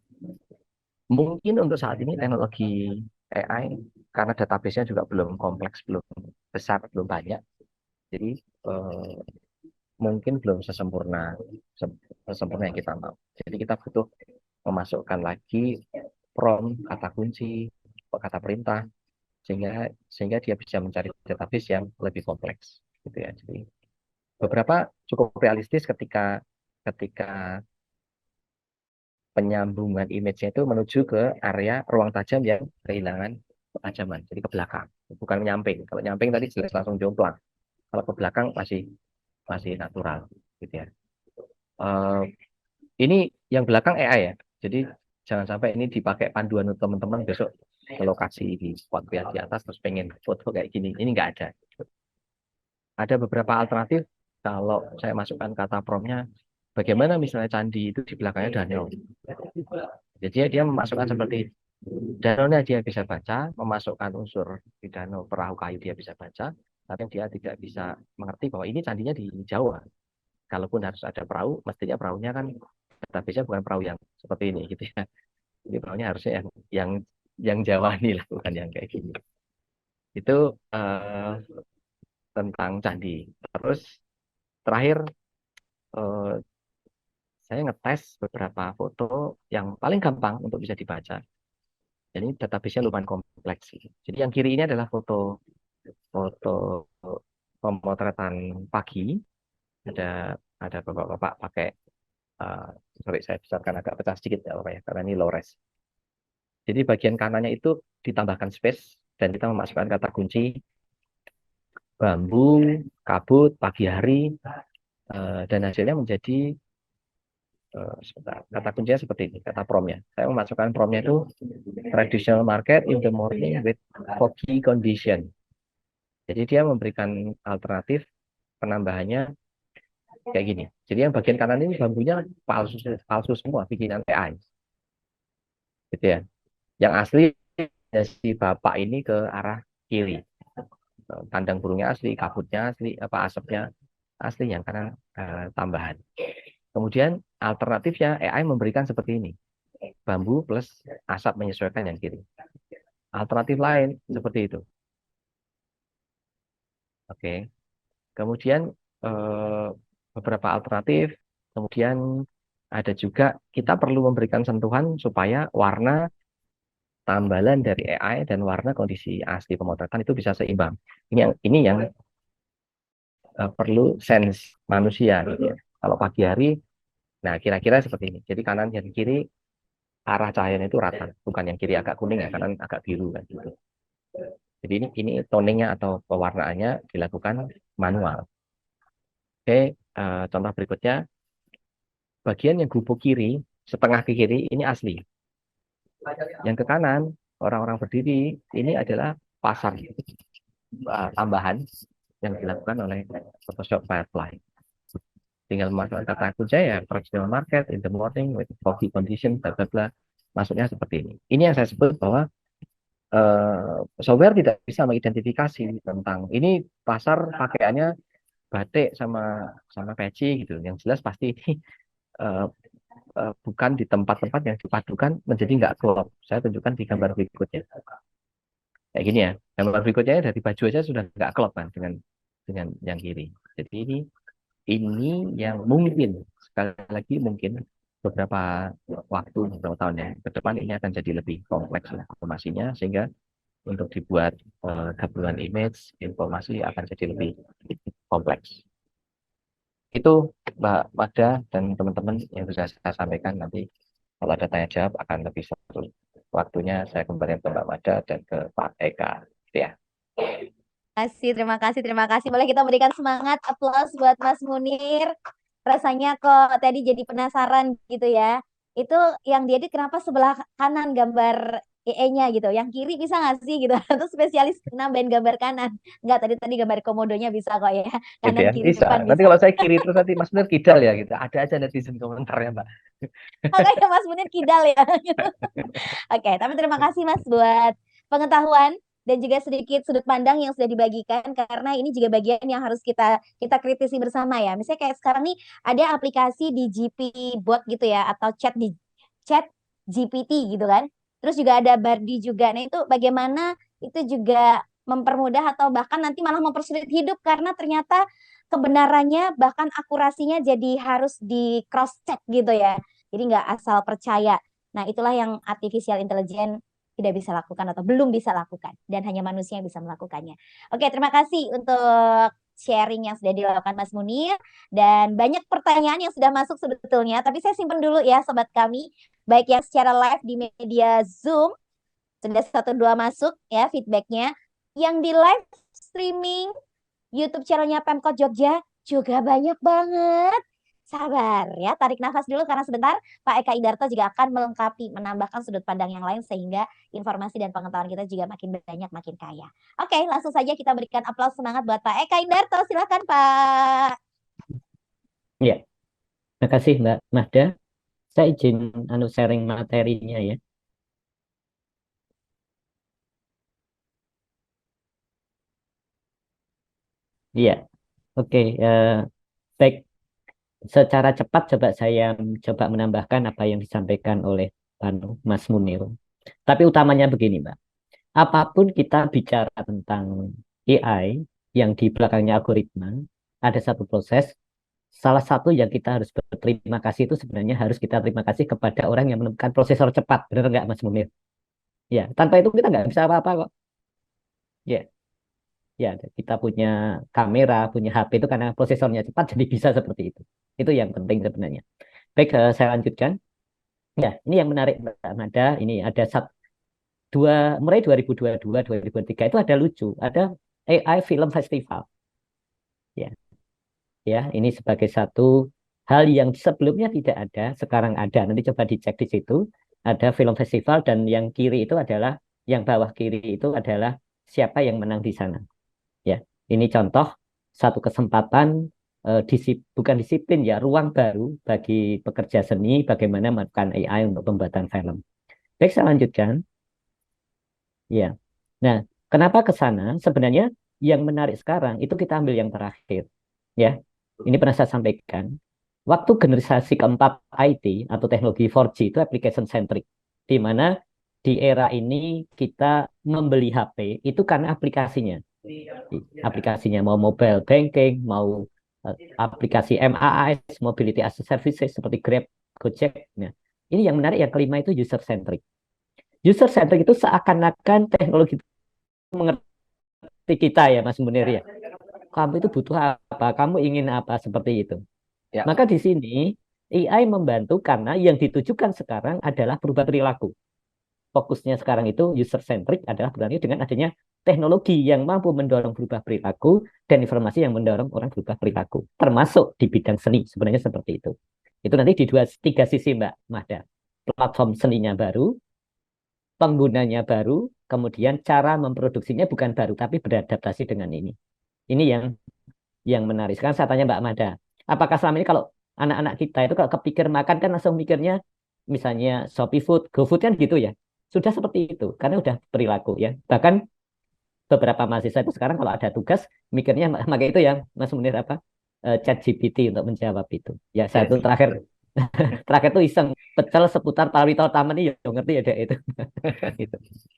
Mungkin untuk saat ini teknologi AI karena database-nya juga belum kompleks, belum besar, belum banyak. Jadi mungkin belum sesempurna yang kita mau. Jadi kita butuh memasukkan lagi prompt, kata kunci, kata perintah sehingga dia bisa mencari database yang lebih kompleks gitu ya. Jadi beberapa cukup realistis ketika penyambungan image-nya itu menuju ke area ruang tajam yang kehilangan ketajaman, jadi ke belakang, bukan nyamping. Kalau nyamping tadi jelas langsung jomplang. Kalau ke belakang masih natural, gitu ya. Ini yang belakang AI ya, jadi jangan sampai ini dipakai panduan untuk teman-teman besok ke lokasi di spot di atas terus pengen foto kayak gini. Ini nggak ada. Ada beberapa alternatif. Kalau saya masukkan kata promptnya, bagaimana misalnya candi itu di belakangnya danau. Jadi dia memasukkan seperti danaunya dia bisa baca, memasukkan unsur di danau perahu kayu dia bisa baca, tapi dia tidak bisa mengerti bahwa ini candinya di Jawa. Kalaupun harus ada perahu, mestinya perahunya kan database-nya bukan perahu yang seperti ini gitu ya. Jadi perahunya harusnya yang Jawani lah, bukan yang kayak gini. Itu tentang candi. Terus terakhir saya ngetes beberapa foto yang paling gampang untuk bisa dibaca. Jadi database-nya lumayan kompleks. Jadi yang kiri ini adalah foto pemotretan pagi. Ada bapak-bapak pakai sorry saya besarkan agak pecah sedikit ya Bapak ya, karena ini low res. Jadi bagian kanannya itu ditambahkan space dan kita memasukkan kata kunci bambu, kabut, pagi hari, dan hasilnya menjadi kata kuncinya seperti ini, kata promnya. Saya memasukkan promnya itu traditional market in the morning with foggy condition. Jadi dia memberikan alternatif penambahannya kayak gini. Jadi yang bagian kanan ini bambunya palsu semua, bikinan AI. Gitu ya. Yang asli si bapak ini ke arah kiri. Kandang burungnya asli, kabutnya asli, asapnya asli, yang kanan tambahan. Kemudian alternatifnya AI memberikan seperti ini. Bambu plus asap menyesuaikan yang kiri. Alternatif lain seperti itu. Oke. Kemudian beberapa alternatif. Kemudian ada juga kita perlu memberikan sentuhan supaya warna tambalan dari AI dan warna kondisi asli pemotretan itu bisa seimbang. Ini yang perlu sense manusia gitu ya. Kalau pagi hari, nah kira-kira seperti ini. Jadi kanan dan kiri arah cahayanya itu rata, bukan yang kiri agak kuning ya, kanan agak biru kan gitu. Jadi ini toningnya atau pewarnaannya dilakukan manual. Oke, contoh berikutnya, bagian yang gubuk kiri, setengah ke kiri ini asli. Yang ke kanan, orang-orang berdiri, ini adalah pasang tambahan yang dilakukan oleh Photoshop Firefly. tinggal memasukkan kata kunci ya fractional market in the morning with foggy condition bla bla bla, masuknya seperti ini. Ini yang saya sebut bahwa software tidak bisa mengidentifikasi tentang ini pasar pakaiannya batik sama sama peci gitu. Yang jelas pasti ini eh, bukan di tempat-tempat yang dipadukan menjadi nggak klop. Saya tunjukkan di gambar berikutnya. Kayak gini ya. Gambar berikutnya dari baju aja sudah nggak klop kan dengan yang kiri. Jadi ini yang mungkin sekali lagi mungkin beberapa waktu beberapa tahun ya ke depan ini akan jadi lebih kompleks lah informasinya, sehingga untuk dibuat gabungan image informasi akan jadi lebih kompleks. Itu Mbak Magda dan teman-teman yang bisa saya sampaikan. Nanti kalau ada tanya jawab akan lebih seru. Waktunya saya kembali ke Mbak Magda dan ke Pak Eka. Gitu ya. Terima kasih, terima kasih. Boleh kita berikan semangat, aplaus buat Mas Munir. Rasanya kok tadi jadi penasaran gitu ya. Itu yang diedit kenapa sebelah kanan gambar EE-nya gitu. Yang kiri bisa nggak sih gitu. Atau spesialis nambahin gambar kanan. Nggak, tadi gambar komodonya bisa kok ya. Gitu Kanan ya, kiri bisa. depan Nanti bisa. kalau saya kiri terus nanti Mas Munir kidal ya gitu. Ada aja netizen komentarnya Mbak. Makanya Mas Munir kidal ya. Oke, tapi terima kasih Mas buat pengetahuan dan juga sedikit sudut pandang yang sudah dibagikan, karena ini juga bagian yang harus kita kritisi bersama ya. Misalnya kayak sekarang nih ada aplikasi di GP bot gitu ya, atau chat GPT gitu kan. Terus juga ada Bardi juga. Nah, itu bagaimana itu juga mempermudah atau bahkan nanti malah mempersulit hidup, karena ternyata kebenarannya bahkan akurasinya jadi harus di cross check gitu ya. Jadi nggak asal percaya. Nah, itulah yang artificial intelligence tidak bisa lakukan atau belum bisa lakukan, dan hanya manusia yang bisa melakukannya. Oke, terima kasih untuk sharing yang sudah dilakukan Mas Munir, dan banyak pertanyaan yang sudah masuk sebetulnya, tapi saya simpan dulu ya sobat kami, baik yang secara live di media Zoom sudah 1-2 masuk ya feedbacknya, yang di live streaming YouTube channelnya Pemkot Jogja juga banyak banget. Sabar ya, tarik nafas dulu karena sebentar Pak Eka Indarto juga akan melengkapi, menambahkan sudut pandang yang lain sehingga informasi dan pengetahuan kita juga makin banyak, makin kaya. Oke, langsung saja kita berikan aplaus semangat buat Pak Eka Indarto. Silakan Pak. Ya, terima kasih Mbak Magda. Saya izin sharing materinya ya. Iya, oke. Baik, secara cepat saya coba menambahkan apa yang disampaikan oleh Mas Munir. Tapi utamanya begini, Mbak. Apapun kita bicara tentang AI yang di belakangnya algoritma, ada satu proses. Salah satu yang kita harus berterima kasih itu sebenarnya harus kita terima kasih kepada orang yang menemukan prosesor cepat. Benar nggak, Mas Munir? Ya, tanpa itu kita nggak bisa apa-apa kok. Ya, ya, kita punya kamera, punya HP itu karena prosesornya cepat, jadi bisa seperti itu. Itu yang penting sebenarnya. Baik, saya lanjutkan. Ya, ini yang menarik Mbak Mada. Ini ada mulai 2022, 2023 itu ada lucu, ada AI Film Festival. Ya, ya, ini sebagai satu hal yang sebelumnya tidak ada, sekarang ada. Nanti coba dicek di situ. Ada film festival dan yang kiri itu adalah, yang bawah kiri itu adalah siapa yang menang di sana. Ya, ini contoh satu kesempatan bukan disiplin ya, ruang baru bagi pekerja seni bagaimana melakukan AI untuk pembuatan film. Baik, saya lanjutkan. Ya. Nah, kenapa ke sana? Sebenarnya yang menarik sekarang itu kita ambil yang terakhir. Ya. Ini pernah saya sampaikan. Waktu generasi keempat IT atau teknologi 4G itu application centric, di mana di era ini kita membeli HP itu karena aplikasinya. Aplikasinya mau mobile banking, mau aplikasi MAAS, mobility as a services seperti Grab, Gojek. Nah, ini yang menarik, yang kelima itu user centric. User centric itu seakan-akan teknologi itu mengerti kita ya, Mas Munir ya. Kamu itu butuh apa? Kamu ingin apa? Seperti itu. Ya. Maka di sini AI membantu karena yang ditujukan sekarang adalah berubah perilaku. Fokusnya sekarang itu user centric adalah berarti dengan adanya teknologi yang mampu mendorong berubah perilaku dan informasi yang mendorong orang berubah perilaku, termasuk di bidang seni. Sebenarnya seperti itu. Itu nanti di 3 sisi Mbak Mahda. Platform seninya baru, penggunanya baru, kemudian cara memproduksinya bukan baru tapi beradaptasi dengan ini. Ini yang menarik. Sekarang saya tanya Mbak Mada, Apakah selama ini kalau anak-anak kita itu kalau kepikir makan kan langsung mikirnya misalnya Shopee Food, GoFood kan gitu ya. Sudah seperti itu karena udah perilaku ya. Bahkan beberapa mahasiswa itu sekarang kalau ada tugas mikirnya pakai itu ya Mas Munir apa chat GPT untuk menjawab itu. Ya satu terakhir terakhir tuh iseng pecel seputar Parito Taman ini ya ngerti ya Dek, itu. Gitu.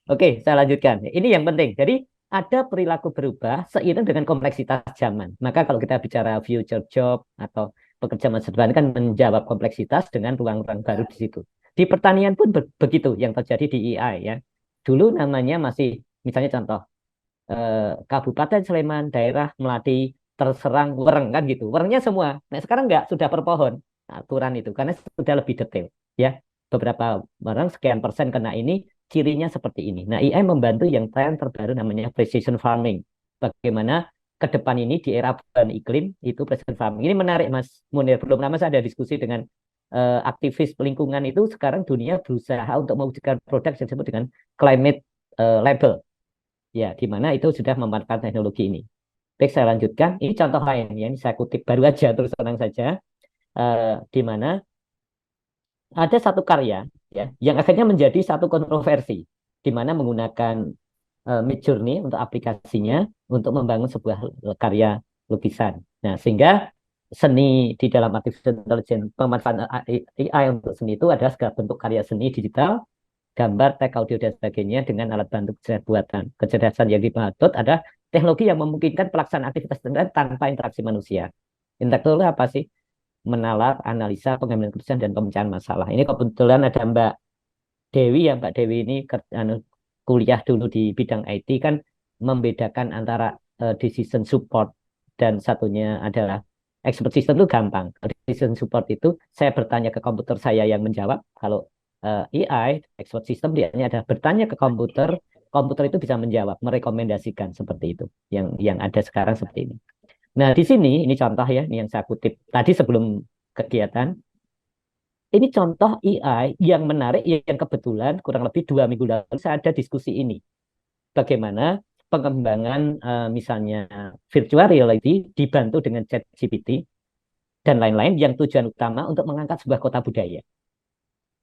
Oke, saya lanjutkan. Ini yang penting. Jadi ada perilaku berubah seiring dengan kompleksitas zaman. Maka kalau kita bicara future job atau pekerjaan masa depan kan menjawab kompleksitas dengan ruang-ruang baru di situ. Di pertanian pun begitu yang terjadi di AI ya. Dulu namanya masih misalnya contoh Kabupaten Sleman, daerah Melati terserang wereng kan gitu. Werengnya semua. Nah, sekarang enggak, sudah per pohon aturan itu karena sudah lebih detail ya. Beberapa wereng sekian persen kena ini, cirinya seperti ini. Nah, AI membantu yang tren terbaru namanya precision farming. Bagaimana ke depan ini di era perubahan iklim itu precision farming. Ini menarik Mas Munir. Belum lama saya ada diskusi dengan aktivis lingkungan itu sekarang dunia berusaha untuk mewujudkan produk yang disebut dengan climate label. Ya, di mana itu sudah memanfaatkan teknologi ini. Baik, saya lanjutkan. Ini contoh lain ya, ini saya kutip baru aja terus terang saja, di mana ada satu karya ya yang akhirnya menjadi satu kontroversi, di mana menggunakan Midjourney untuk aplikasinya untuk membangun sebuah karya lukisan. Nah, sehingga seni di dalam artificial intelligence pemanfaatan AI untuk seni itu adalah segala bentuk karya seni digital, gambar, teks, audio, dan sebagainya dengan alat bantu kecerdasan buatan. Kecerdasan yang dimaksud ada teknologi yang memungkinkan pelaksanaan aktivitas tertentu tanpa interaksi manusia. Intelektual apa sih? Menalar, analisa, pengambilan keputusan, dan pemecahan masalah. Ini kebetulan ada Mbak Dewi ya, Mbak Dewi ini kuliah dulu di bidang IT kan membedakan antara decision support dan satunya adalah expert system itu gampang. Decision support itu saya bertanya ke komputer saya yang menjawab. Kalau AI, expert system dia ada bertanya ke komputer, komputer itu bisa menjawab, merekomendasikan seperti itu. Yang ada sekarang seperti ini. Nah, di sini ini contoh ya, ini yang saya kutip tadi sebelum kegiatan. Ini contoh AI yang menarik, yang kebetulan kurang lebih 2 minggu lalu saya ada diskusi ini. Bagaimana pengembangan misalnya virtual reality dibantu dengan ChatGPT dan lain-lain yang tujuan utama untuk mengangkat sebuah kota budaya.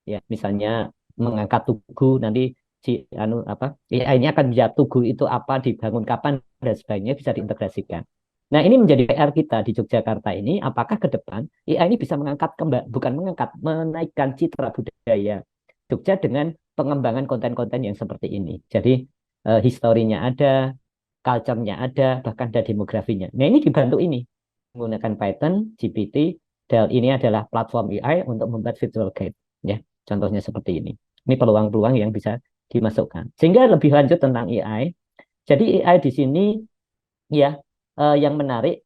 Ya, misalnya mengangkat tugu nanti AI-nya akan menjawab tugu itu apa, dibangun kapan dan sebagainya bisa diintegrasikan. Nah, ini menjadi PR kita di Yogyakarta ini, apakah ke depan AI ini bisa mengangkat bukan mengangkat, menaikkan citra budaya Jogja dengan pengembangan konten-konten yang seperti ini. Jadi historinya ada, culture-nya ada, bahkan ada demografinya. Nah, ini dibantu ini menggunakan Python, GPT, dan ini adalah platform AI untuk membuat virtual guide. Ya, contohnya seperti ini. Ini peluang-peluang yang bisa dimasukkan. Sehingga lebih lanjut tentang AI. Jadi AI di sini ya yang menarik.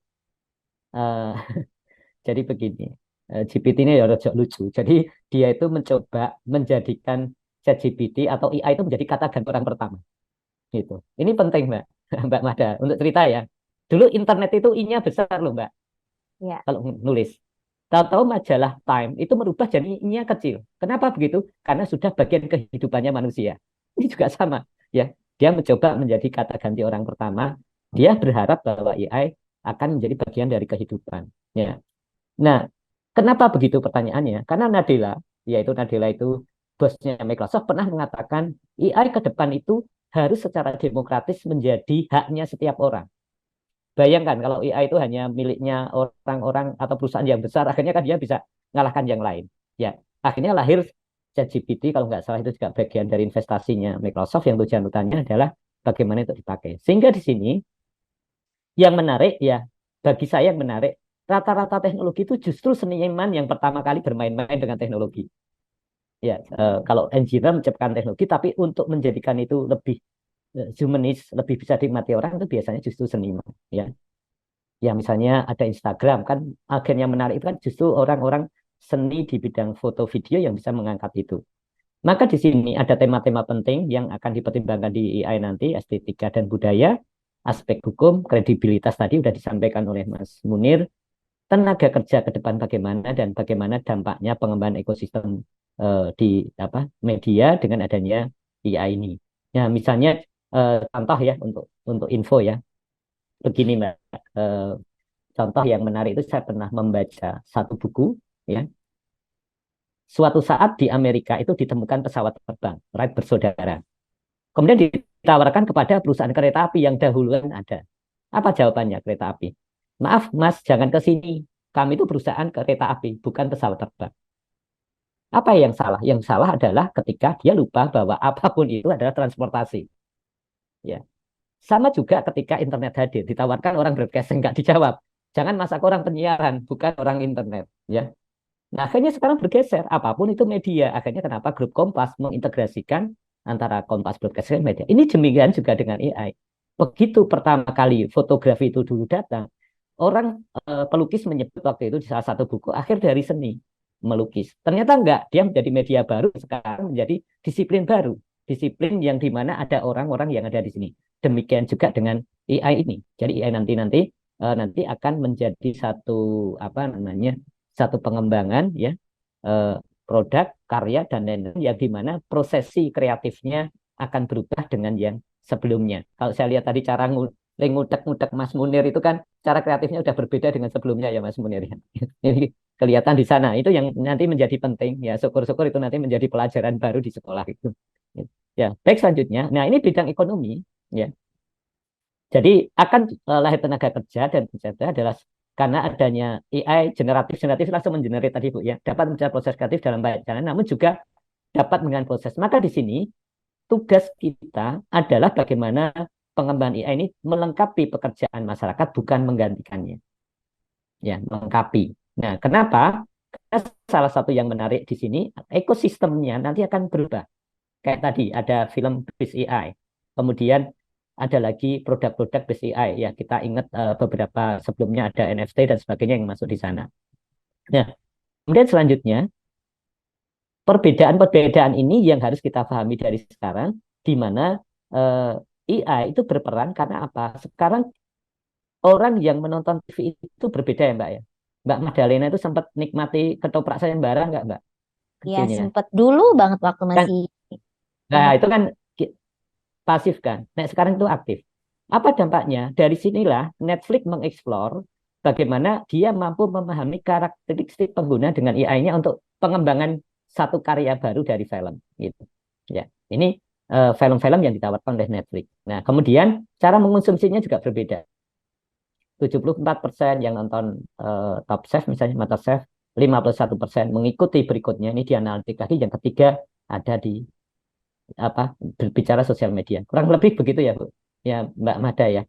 Jadi begini, GPT ini ya rada lucu. Jadi dia itu mencoba menjadikan ChatGPT atau AI itu menjadi kata ganti orang pertama. Gitu. Ini penting Mbak, Mbak Mada untuk cerita ya. Dulu internet itu I-nya besar loh Mbak. Ya. Kalau nulis. Tahu-tahu majalah Time itu merubah jadi I-nya kecil. Kenapa begitu? Karena sudah bagian kehidupannya manusia. Ini juga sama ya. Dia mencoba menjadi kata ganti orang pertama. Dia berharap bahwa AI akan menjadi bagian dari kehidupan. Ya. Nah, kenapa begitu pertanyaannya? Karena Nadella itu bosnya Microsoft pernah mengatakan AI ke depan itu harus secara demokratis menjadi haknya setiap orang. Bayangkan kalau AI itu hanya miliknya orang-orang atau perusahaan yang besar, akhirnya kan dia bisa mengalahkan yang lain. Ya, akhirnya lahir ChatGPT kalau nggak salah itu juga bagian dari investasinya Microsoft yang tujuan utamanya adalah bagaimana itu dipakai. Sehingga di sini yang menarik ya bagi saya yang menarik rata-rata teknologi itu justru seniman yang pertama kali bermain-main dengan teknologi. Ya, kalau engineer menciptakan teknologi, tapi untuk menjadikan itu lebih humanis, lebih bisa dinikmati orang itu biasanya justru seniman. Ya, ya misalnya ada Instagram kan, akhirnya menarik itu kan justru orang-orang seni di bidang foto video yang bisa mengangkat itu. Maka di sini ada tema-tema penting yang akan dipertimbangkan di AI nanti, estetika dan budaya, aspek hukum, kredibilitas tadi sudah disampaikan oleh Mas Munir, tenaga kerja ke depan bagaimana dan bagaimana dampaknya pengembangan ekosistem di media dengan adanya AI ini. Ya, misalnya contoh ya untuk info ya. Begini Mbak, Contoh yang menarik itu saya pernah membaca satu buku, ya. Suatu saat di Amerika itu ditemukan pesawat terbang, Wright bersaudara. Kemudian ditawarkan kepada perusahaan kereta api yang dahuluan ada. Apa jawabannya kereta api? Maaf Mas, jangan ke sini. Kami itu perusahaan kereta api, bukan pesawat terbang. Apa yang salah? Yang salah adalah ketika dia lupa bahwa apapun itu adalah transportasi. Ya. Sama juga ketika internet hadir, ditawarkan orang broadcasting, nggak dijawab. Jangan Mas, aku orang penyiaran, bukan orang internet. Ya. Nah, akhirnya sekarang bergeser, apapun itu media. Akhirnya kenapa grup Kompas mengintegrasikan antara Kompas Broadcasting dan media. Ini demikian juga dengan AI. Begitu pertama kali fotografi itu dulu datang, orang pelukis menyebut waktu itu di salah satu buku akhir dari seni melukis. Ternyata enggak, dia menjadi media baru, sekarang menjadi disiplin baru. Disiplin yang dimana ada orang-orang yang ada di sini. Demikian juga dengan AI ini. Jadi AI nanti akan menjadi satu apa namanya satu pengembangan ya produk karya dan lain-lain yang dimana prosesi kreatifnya akan berubah dengan yang sebelumnya. Kalau saya lihat tadi cara ngutek-ngutek Mas Munir itu kan cara kreatifnya udah berbeda dengan sebelumnya ya Mas Munir. Ini kelihatan di sana. Itu yang nanti menjadi penting ya. Syukur-syukur itu nanti menjadi pelajaran baru di sekolah itu. Ya, baik selanjutnya. Nah, ini bidang ekonomi ya. Jadi akan lahir tenaga kerja dan kerja adalah karena adanya AI generatif langsung mengenerate tadi Bu ya, dapat mencari proses kreatif dalam banyak cara, namun juga dapat dengan proses. Maka di sini tugas kita adalah bagaimana pengembangan AI ini melengkapi pekerjaan masyarakat, bukan menggantikannya. Ya, melengkapi. Nah, kenapa? Karena salah satu yang menarik di sini, ekosistemnya nanti akan berubah. Kayak tadi ada film Base AI, kemudian ada lagi produk-produk Base AI. Ya, kita ingat beberapa sebelumnya ada NFT dan sebagainya yang masuk di sana. Nah, kemudian selanjutnya perbedaan-perbedaan ini yang harus kita pahami dari sekarang, di mana AI itu berperan karena apa? Sekarang orang yang menonton TV itu berbeda ya Mbak ya. Mbak Magdalena itu sempat nikmati ketoprak sayembara nggak Mbak? Ya, Kecilnya. sempet dulu banget waktu Kan, masih nah itu kan pasif kan. Nah sekarang itu aktif. Apa dampaknya? Dari sinilah Netflix mengeksplor bagaimana dia mampu memahami karakteristik pengguna dengan AI-nya untuk pengembangan satu karya baru dari film gitu. Ya, ini film-film yang ditawarkan oleh Netflix. Nah, kemudian cara mengonsumsinya juga berbeda. 74% yang nonton Top Chef misalnya MasterChef, 51% mengikuti berikutnya. Ini dianalitik lagi. Yang ketiga ada di apa berbicara sosial media. Kurang lebih begitu ya Bu. Ya Mbak Mada ya.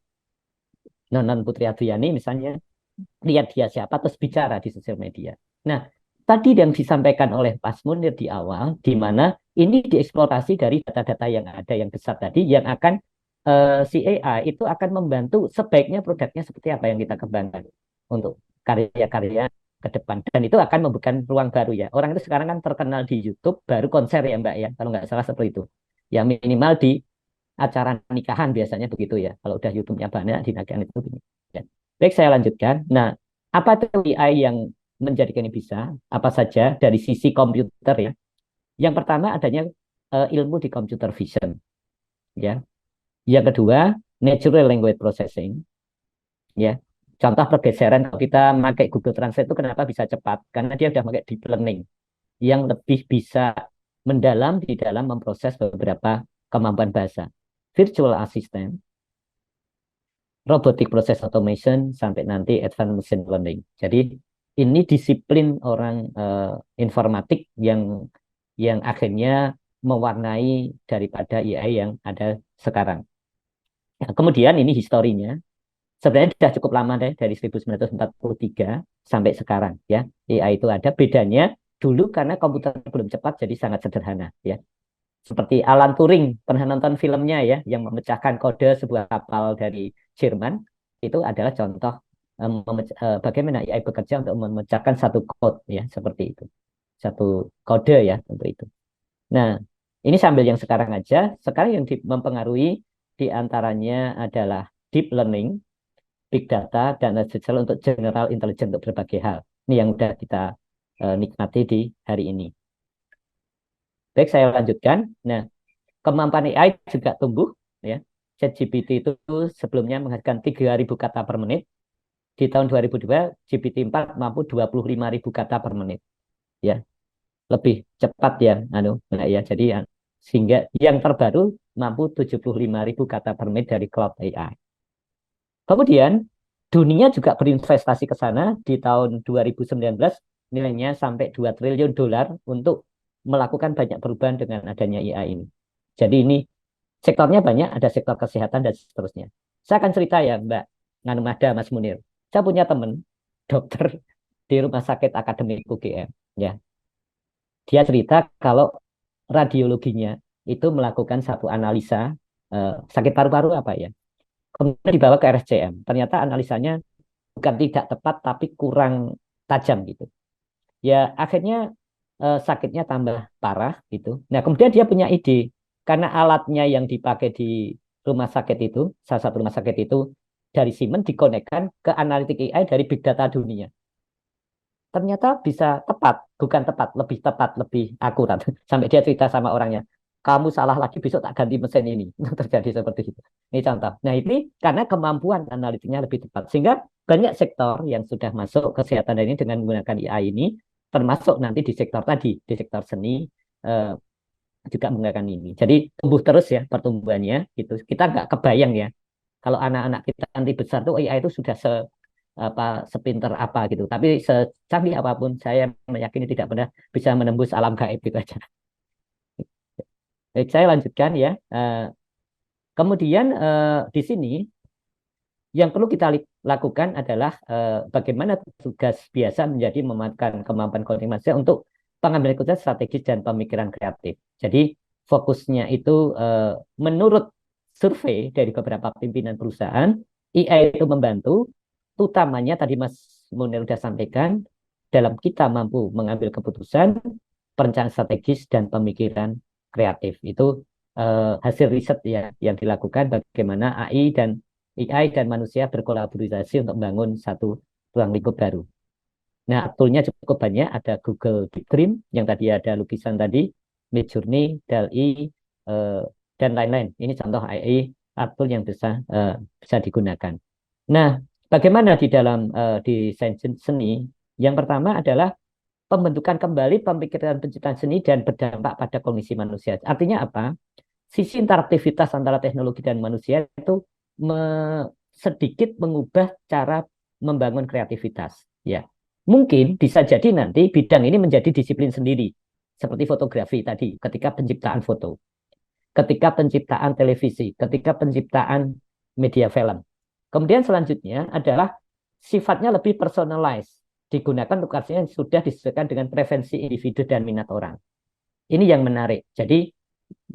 Nonon Putri Adriani misalnya lihat dia siapa terus bicara di sosial media. Nah, tadi yang disampaikan oleh Mas Munir di awal, di mana ini dieksplorasi dari data-data yang ada yang besar tadi, yang akan si AI itu akan membantu sebaiknya produknya seperti apa yang kita kembangkan untuk karya-karya ke depan. Dan itu akan memberikan ruang baru ya. Orang itu sekarang kan terkenal di YouTube, baru konser ya Mbak ya, kalau nggak salah seperti itu. Ya minimal di acara nikahan biasanya begitu ya. Kalau udah YouTube-nya banyak di nikahan itu. Ya. Baik, saya lanjutkan. Nah, apa itu AI yang menjadikan ini bisa? Apa saja dari sisi komputer ya? Yang pertama adanya ilmu di computer vision, ya. Yang kedua natural language processing, ya. Contoh pergeseran kalau kita pakai Google Translate itu kenapa bisa cepat? Karena dia sudah pakai deep learning yang lebih bisa mendalam di dalam memproses beberapa kemampuan bahasa. Virtual assistant, robotic process automation, sampai nanti advanced machine learning. Jadi ini disiplin orang informatik yang akhirnya mewarnai daripada AI yang ada sekarang. Nah, kemudian ini historinya. Sebenarnya sudah cukup lama deh, dari 1943 sampai sekarang ya. AI itu ada, bedanya dulu karena komputer belum cepat jadi sangat sederhana ya. Seperti Alan Turing, pernah nonton filmnya ya, yang memecahkan kode sebuah kapal dari Jerman, itu adalah contoh bagaimana AI bekerja untuk memecahkan satu code ya, seperti itu. Satu kode ya untuk itu. Nah, ini sambil yang sekarang aja. Sekarang yang mempengaruhi diantaranya adalah deep learning, big data, dan artificial untuk general intelligence untuk berbagai hal. Ini yang sudah kita nikmati di hari ini. Baik, saya lanjutkan. Nah, kemampuan AI juga tumbuh. Ya. ChatGPT itu sebelumnya menghasilkan 3.000 kata per menit. di tahun 2002 GPT-4 mampu 25.000 kata per menit. Ya, lebih cepat ya, nah ya. Jadi sehingga yang terbaru mampu 75.000 kata per menit dari Cloud AI. Kemudian dunia juga berinvestasi ke sana di tahun 2019 nilainya sampai 2 triliun dolar untuk melakukan banyak perubahan dengan adanya AI ini. Jadi ini sektornya banyak, ada sektor kesehatan dan seterusnya. Saya akan cerita ya Mbak Nanumada, Mas Munir. Saya punya teman dokter di Rumah Sakit Akademik UGM. Ya, dia cerita kalau radiologinya itu melakukan satu analisa sakit paru-paru apa ya. Kemudian dibawa ke RSCM. Ternyata analisanya bukan tidak tepat tapi kurang tajam gitu. Ya akhirnya sakitnya tambah parah gitu. Nah kemudian dia punya ide karena alatnya yang dipakai di rumah sakit itu, salah satu rumah sakit itu dari Siemens dikonekkan ke analitik AI dari big data dunia. Ternyata bisa tepat, bukan tepat, lebih akurat. Sampai dia cerita sama orangnya, kamu salah lagi, besok tak ganti mesin ini. Terjadi seperti itu. Ini contoh. Nah ini karena kemampuan analitiknya lebih tepat. Sehingga banyak sektor yang sudah masuk kesehatan ini dengan menggunakan AI ini, termasuk nanti di sektor tadi, di sektor seni, juga menggunakan ini. Jadi tumbuh terus ya pertumbuhannya. Gitu. Kita nggak kebayang ya, kalau anak-anak kita nanti besar tuh AI itu sudah sepinter apa gitu. Tapi secanggih apapun saya meyakini tidak pernah bisa menembus alam gaib gitu aja. Baik, saya lanjutkan ya. Kemudian di sini yang perlu kita lakukan adalah bagaimana tugas biasa menjadi memanfaatkan kemampuan coding manusia untuk pengambilan keputusan strategis dan pemikiran kreatif. Jadi fokusnya itu menurut survei dari beberapa pimpinan perusahaan, AI itu membantu, utamanya tadi Mas Munir sudah sampaikan, dalam kita mampu mengambil keputusan, perencanaan strategis, dan pemikiran kreatif. Itu hasil riset ya yang dilakukan bagaimana AI dan manusia berkolaborasi untuk membangun satu ruang lingkup baru. Nah, toolnya cukup banyak. Ada Google Big Dream, yang tadi ada lukisan tadi, Midjourney, DALL-E, dan lain-lain. Ini contoh AI tool yang bisa digunakan. Nah, bagaimana di dalam desain seni? Yang pertama adalah pembentukan kembali pemikiran penciptaan seni dan berdampak pada kognisi manusia. Artinya apa? Sisi interaktivitas antara teknologi dan manusia itu sedikit mengubah cara membangun kreativitas. Ya, mungkin bisa jadi nanti bidang ini menjadi disiplin sendiri, seperti fotografi tadi, ketika penciptaan foto, ketika penciptaan televisi, ketika penciptaan media film. Kemudian selanjutnya adalah sifatnya lebih personalized, digunakan untuk kasusnya yang sudah disesuaikan dengan preferensi individu dan minat orang. Ini yang menarik. Jadi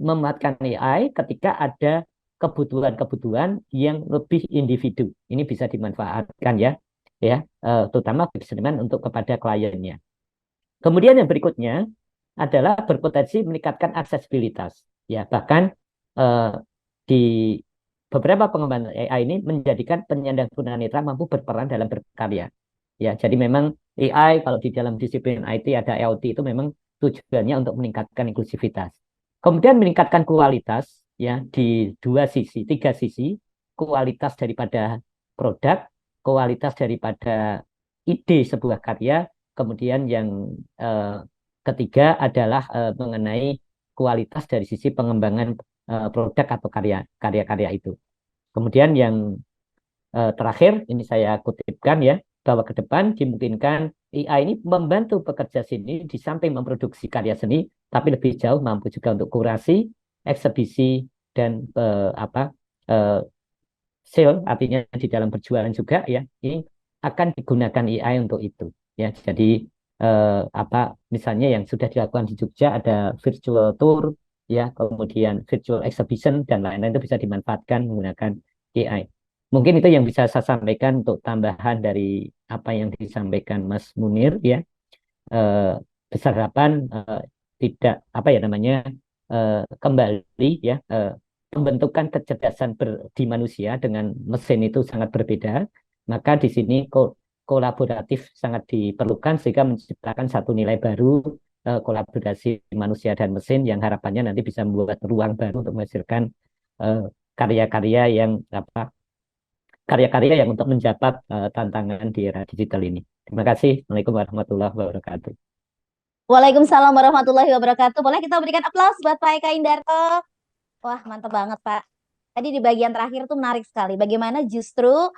memanfaatkan AI ketika ada kebutuhan-kebutuhan yang lebih individu. Ini bisa dimanfaatkan ya, terutama bagi seniman untuk kepada kliennya. Kemudian yang berikutnya adalah berpotensi meningkatkan aksesibilitas. Ya, bahkan di beberapa pengembangan AI ini menjadikan penyandang tunanetra mampu berperan dalam berkarya. Ya, jadi memang AI kalau di dalam disiplin IT ada IoT itu memang tujuannya untuk meningkatkan inklusivitas. Kemudian meningkatkan kualitas ya di tiga sisi, kualitas daripada produk, kualitas daripada ide sebuah karya, kemudian yang ketiga adalah mengenai kualitas dari sisi pengembangan produk atau karya-karya itu. Kemudian yang terakhir ini saya kutipkan ya, bahwa ke depan dimungkinkan AI ini membantu pekerja seni di samping memproduksi karya seni, tapi lebih jauh mampu juga untuk kurasi, eksebisi, dan sale, artinya di dalam berjualan juga ya, ini akan digunakan AI untuk itu ya. Jadi misalnya yang sudah dilakukan di Jogja ada virtual tour ya, kemudian virtual exhibition dan lain-lain itu bisa dimanfaatkan menggunakan AI. Mungkin itu yang bisa saya sampaikan untuk tambahan dari apa yang disampaikan Mas Munir ya. Besar harapan tidak kembali ya, pembentukan kecerdasan di manusia dengan mesin itu sangat berbeda. Maka di sini kolaboratif sangat diperlukan sehingga menciptakan satu nilai baru, kolaborasi manusia dan mesin yang harapannya nanti bisa membuat ruang baru untuk menghasilkan karya-karya yang karya-karya yang untuk menjabat tantangan di era digital ini. Terima kasih. Assalamualaikum warahmatullahi wabarakatuh. Waalaikumsalam warahmatullahi wabarakatuh. Boleh kita berikan aplaus buat Pak Eka Indarto. Wah, mantap banget, Pak. Tadi di bagian terakhir tuh menarik sekali. Bagaimana justru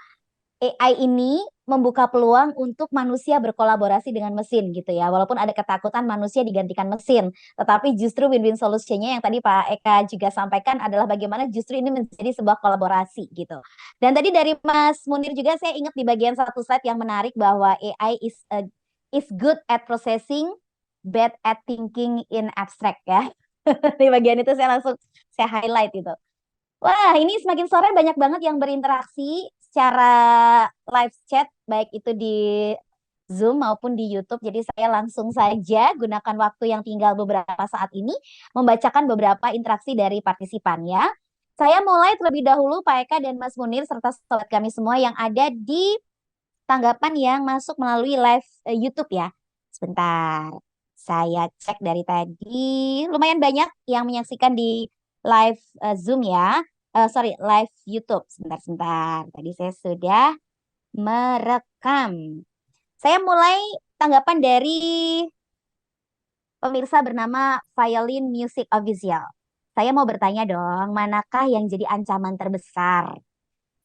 AI ini membuka peluang untuk manusia berkolaborasi dengan mesin gitu ya. Walaupun ada ketakutan manusia digantikan mesin. Tetapi justru win-win solutionnya yang tadi Pak Eka juga sampaikan adalah bagaimana justru ini menjadi sebuah kolaborasi gitu. Dan tadi dari Mas Munir juga saya ingat di bagian satu slide yang menarik bahwa AI is good at processing, bad at thinking in abstract ya. Di bagian itu saya highlight itu. Wah, ini semakin sore banyak banget yang berinteraksi secara live chat, baik itu di Zoom maupun di YouTube. Jadi saya langsung saja gunakan waktu yang tinggal beberapa saat ini membacakan beberapa interaksi dari partisipan ya. Saya mulai terlebih dahulu Pak Eka dan Mas Munir serta sobat kami semua yang ada di tanggapan yang masuk melalui live YouTube ya. Sebentar, saya cek dari tadi. Lumayan banyak yang menyaksikan di live Zoom ya. Sorry, live YouTube. Sebentar. Tadi saya sudah merekam. Saya mulai tanggapan dari pemirsa bernama Violin Music Official. Saya mau bertanya dong, manakah yang jadi ancaman terbesar?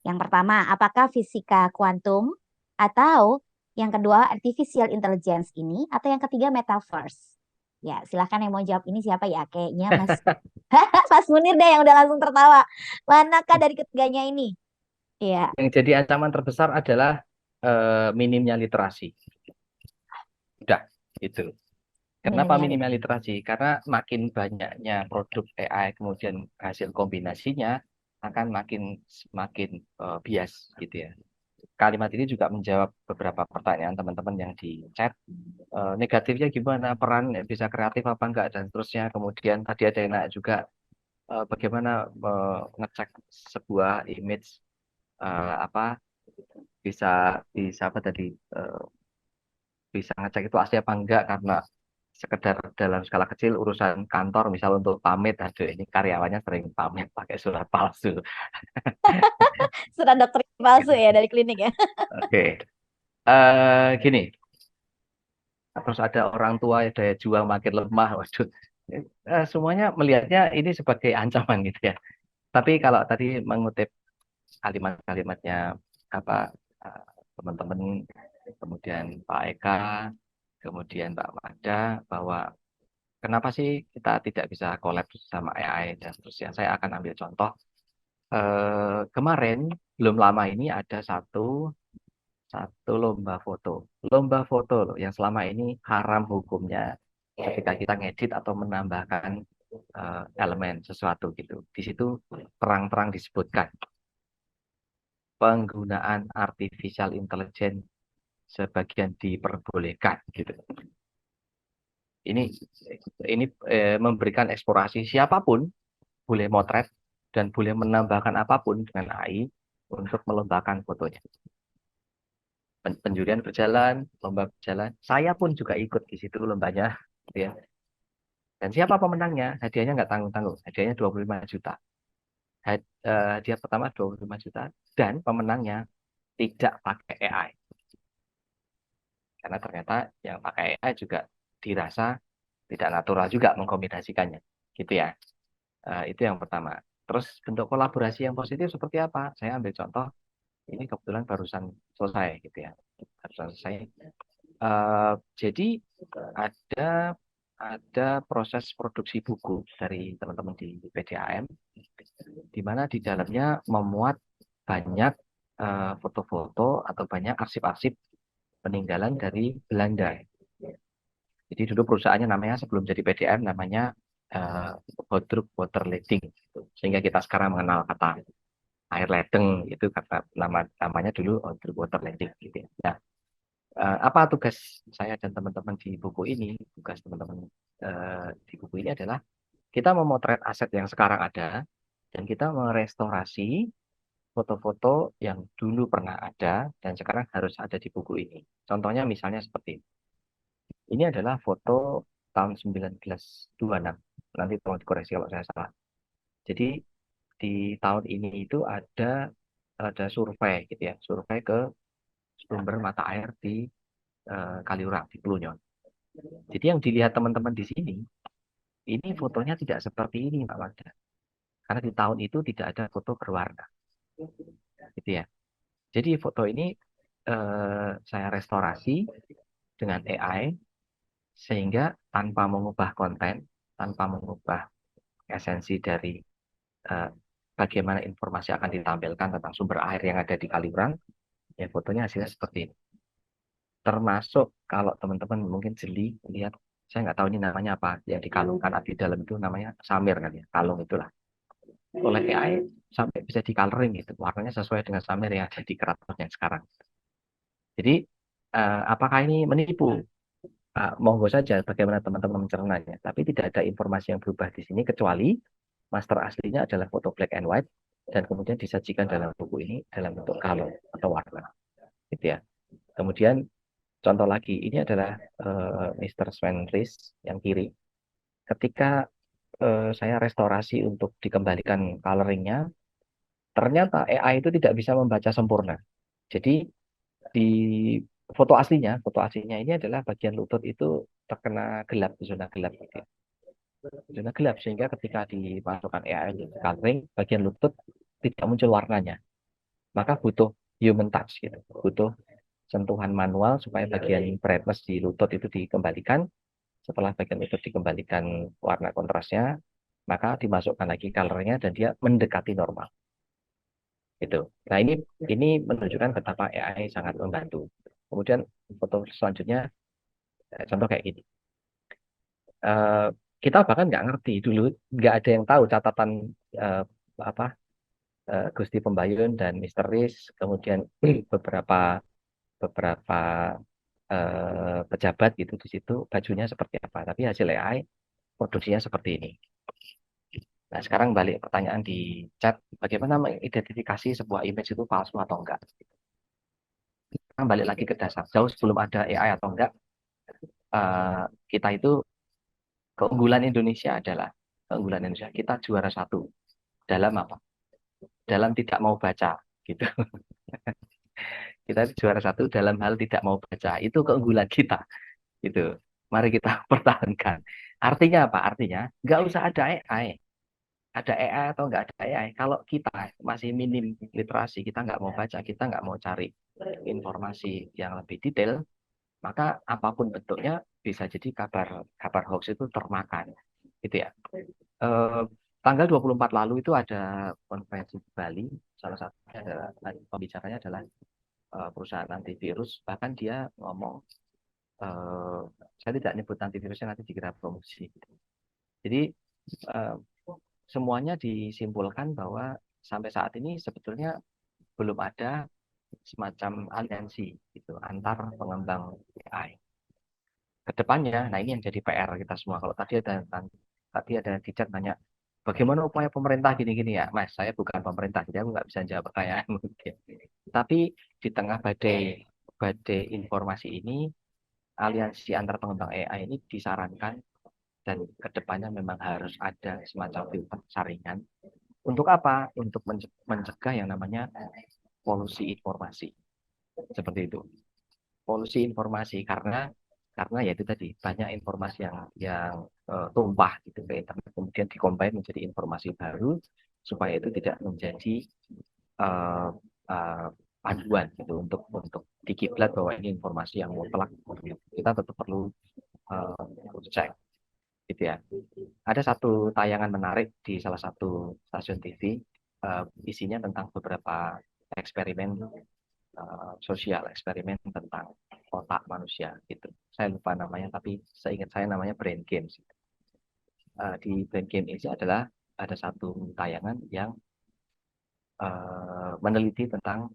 Yang pertama, apakah fisika kuantum? Atau yang kedua, artificial intelligence ini? Atau yang ketiga, metaverse? Ya, silahkan yang mau jawab ini siapa ya? Kayaknya Mas Mas Munir deh yang udah langsung tertawa. Manakah dari ketiganya ini? Iya. Yang jadi ancaman terbesar adalah minimnya literasi. Udah, itu. Kenapa minimnya literasi? Karena makin banyaknya produk AI, kemudian hasil kombinasinya akan makin bias gitu ya. Kalimat ini juga menjawab beberapa pertanyaan teman-teman yang di chat. Negatifnya gimana, peran bisa kreatif apa enggak, dan seterusnya. Kemudian tadi ada yang nanya juga bagaimana ngecek sebuah image apa bisa apa tadi bisa ngecek itu asli apa enggak karena sekedar dalam skala kecil urusan kantor misal untuk pamit, aduh ini karyawannya sering pamit pakai surat palsu. Surat dokter palsu ya dari klinik ya. Oke. Gini, terus ada orang tua yang daya juang makin lemah, waduh. Semuanya melihatnya ini sebagai ancaman gitu ya. Tapi kalau tadi mengutip kalimat-kalimatnya apa teman-teman, kemudian Pak Eka, kemudian Mbak Magda, bahwa kenapa sih kita tidak bisa collab sama AI dan seterusnya. Saya akan ambil contoh. Kemarin belum lama ini ada satu lomba foto. Lomba foto loh, yang selama ini haram hukumnya ketika kita ngedit atau menambahkan elemen sesuatu gitu. Di situ terang-terang disebutkan penggunaan artificial intelligence sebagian diperbolehkan gitu. Ini memberikan eksplorasi siapapun boleh motret dan boleh menambahkan apapun dengan AI untuk melombakan fotonya. Penjurian berjalan, lomba berjalan. Saya pun juga ikut di situ lombanya, gitu ya. Dan siapa pemenangnya? Hadiahnya nggak tanggung-tanggung. Hadiahnya 25 juta. Hadiah pertama 25 juta dan pemenangnya tidak pakai AI. Karena ternyata yang pakai AI juga dirasa tidak natural juga mengkombinasikannya, gitu ya. Itu yang pertama. Terus bentuk kolaborasi yang positif seperti apa? Saya ambil contoh. Ini kebetulan barusan selesai, gitu ya. Barusan selesai. Jadi ada proses produksi buku dari teman-teman di PDAM, di mana di dalamnya memuat banyak foto-foto atau banyak arsip-arsip peninggalan dari Belanda. Jadi dulu perusahaannya namanya sebelum jadi PDAM namanya Hoedruk Waterleiding, sehingga kita sekarang mengenal kata air ledeng itu kata namanya dulu Hoedruk Waterleiding gitu ya. Nah, apa tugas saya dan teman-teman di buku ini? Tugas teman-teman di buku ini adalah kita memotret aset yang sekarang ada dan kita merestorasi foto-foto yang dulu pernah ada dan sekarang harus ada di buku ini. Contohnya misalnya seperti ini adalah foto tahun 1926. Nanti tolong dikoreksi kalau saya salah. Jadi di tahun ini itu ada ada survei gitu ya, survei ke sumber mata air di Kaliurang di Pelunyon. Jadi yang dilihat teman-teman di sini, ini fotonya tidak seperti ini Mbak Magda. Karena di tahun itu tidak ada foto berwarna, gitu ya. Jadi foto ini saya restorasi dengan AI sehingga tanpa mengubah konten, tanpa mengubah esensi dari bagaimana informasi akan ditampilkan tentang sumber air yang ada di Kaliurang, ya fotonya hasilnya seperti ini. Termasuk kalau teman-teman mungkin jeli lihat, saya nggak tahu ini namanya apa, yang dikalungkan di dalam itu namanya samir kan ya, kalung itulah. Oleh AI sampai bisa di coloring gitu, warnanya sesuai dengan samir yang ada di keraton yang sekarang. Jadi apakah ini menipu? Monggo saja bagaimana teman-teman mencernanya, tapi tidak ada informasi yang berubah di sini kecuali master aslinya adalah foto black and white dan kemudian disajikan dalam buku ini dalam bentuk color atau warna, gitu ya. Kemudian contoh lagi, ini adalah Mr. Sven Ries yang kiri. Ketika saya restorasi untuk dikembalikan coloringnya, ternyata AI itu tidak bisa membaca sempurna. Jadi di foto aslinya ini adalah bagian lutut itu terkena gelap, zona gelap gitu. Zona gelap sehingga ketika dimasukkan AI di coloring, bagian lutut tidak muncul warnanya. Maka butuh human touch gitu. Butuh sentuhan manual supaya bagian brightness di lutut itu dikembalikan. Setelah bagian lutut dikembalikan warna kontrasnya, maka dimasukkan lagi colornya dan dia mendekati normal. Itu. Nah, ini menunjukkan betapa AI sangat membantu. Kemudian foto selanjutnya contoh kayak gini. Kita bahkan nggak ngerti dulu, nggak ada yang tahu catatan Gusti Pembayun dan Mr. Riz, kemudian beberapa pejabat gitu di situ bajunya seperti apa. Tapi hasil AI produksinya seperti ini. Nah, sekarang balik pertanyaan di chat, bagaimana mengidentifikasi sebuah image itu palsu atau enggak? Sekarang balik lagi ke dasar, jauh sebelum ada AI atau enggak, kita itu keunggulan Indonesia kita juara 1 dalam apa? Dalam tidak mau baca, gitu. Kita juara 1 dalam hal tidak mau baca, itu keunggulan kita, gitu. Mari kita pertahankan. Artinya apa? Artinya nggak usah ada AI. Ada AI atau nggak ada AI, kalau kita masih minim literasi, kita nggak mau baca, kita nggak mau cari informasi yang lebih detail, maka apapun bentuknya bisa jadi kabar hoax itu termakan, gitu ya. Tanggal 24 lalu itu ada konferensi di Bali, salah satunya adalah pembicaranya adalah perusahaan antivirus, bahkan dia ngomong, saya tidak nyebut antivirusnya, nanti dikira promosi. Jadi semuanya disimpulkan bahwa sampai saat ini sebetulnya belum ada semacam aliansi gitu antar pengembang AI. Kedepannya, nah ini yang jadi PR kita semua. Kalau tadi ada di chat nanya, bagaimana upaya pemerintah gini-gini ya, Mas? Saya bukan pemerintah, jadi aku nggak bisa jawab pertanyaan mungkin. Tapi di tengah badai informasi ini, aliansi antar pengembang AI ini disarankan dan kedepannya memang harus ada semacam filter saringan. Untuk apa? Untuk mencegah yang namanya polusi informasi. Seperti itu. Polusi informasi karena ya itu tadi banyak informasi yang tumpah gitu ke internet, kemudian dikombin menjadi informasi baru supaya itu tidak menjadi panduan gitu untuk dikiblat bahwa ini informasi yang mutlak. Kita tetap perlu cek. Gitu ya. Ada satu tayangan menarik di salah satu stasiun TV, isinya tentang beberapa eksperimen sosial, eksperimen tentang otak manusia gitu. Saya lupa namanya, tapi seingat saya namanya Brain Games. Di Brain Game ini ada satu tayangan yang meneliti tentang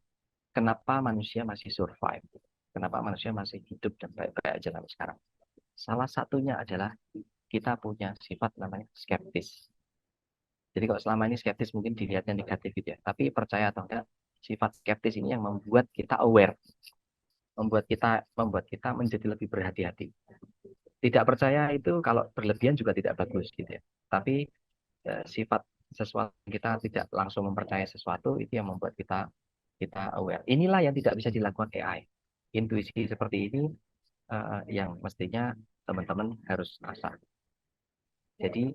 kenapa manusia masih survive, kenapa manusia masih hidup dan baik-baik aja sampai sekarang. Salah satunya adalah kita punya sifat namanya skeptis. Jadi kalau selama ini skeptis mungkin dilihatnya negatif gitu ya. Tapi percaya atau enggak, sifat skeptis ini yang membuat kita aware. Membuat kita menjadi lebih berhati-hati. Tidak percaya itu kalau berlebihan juga tidak bagus gitu ya. Tapi sifat sesuatu kita tidak langsung mempercayai sesuatu itu yang membuat kita kita aware. Inilah yang tidak bisa dilakukan AI. Intuisi seperti ini yang mestinya teman-teman harus asah. Jadi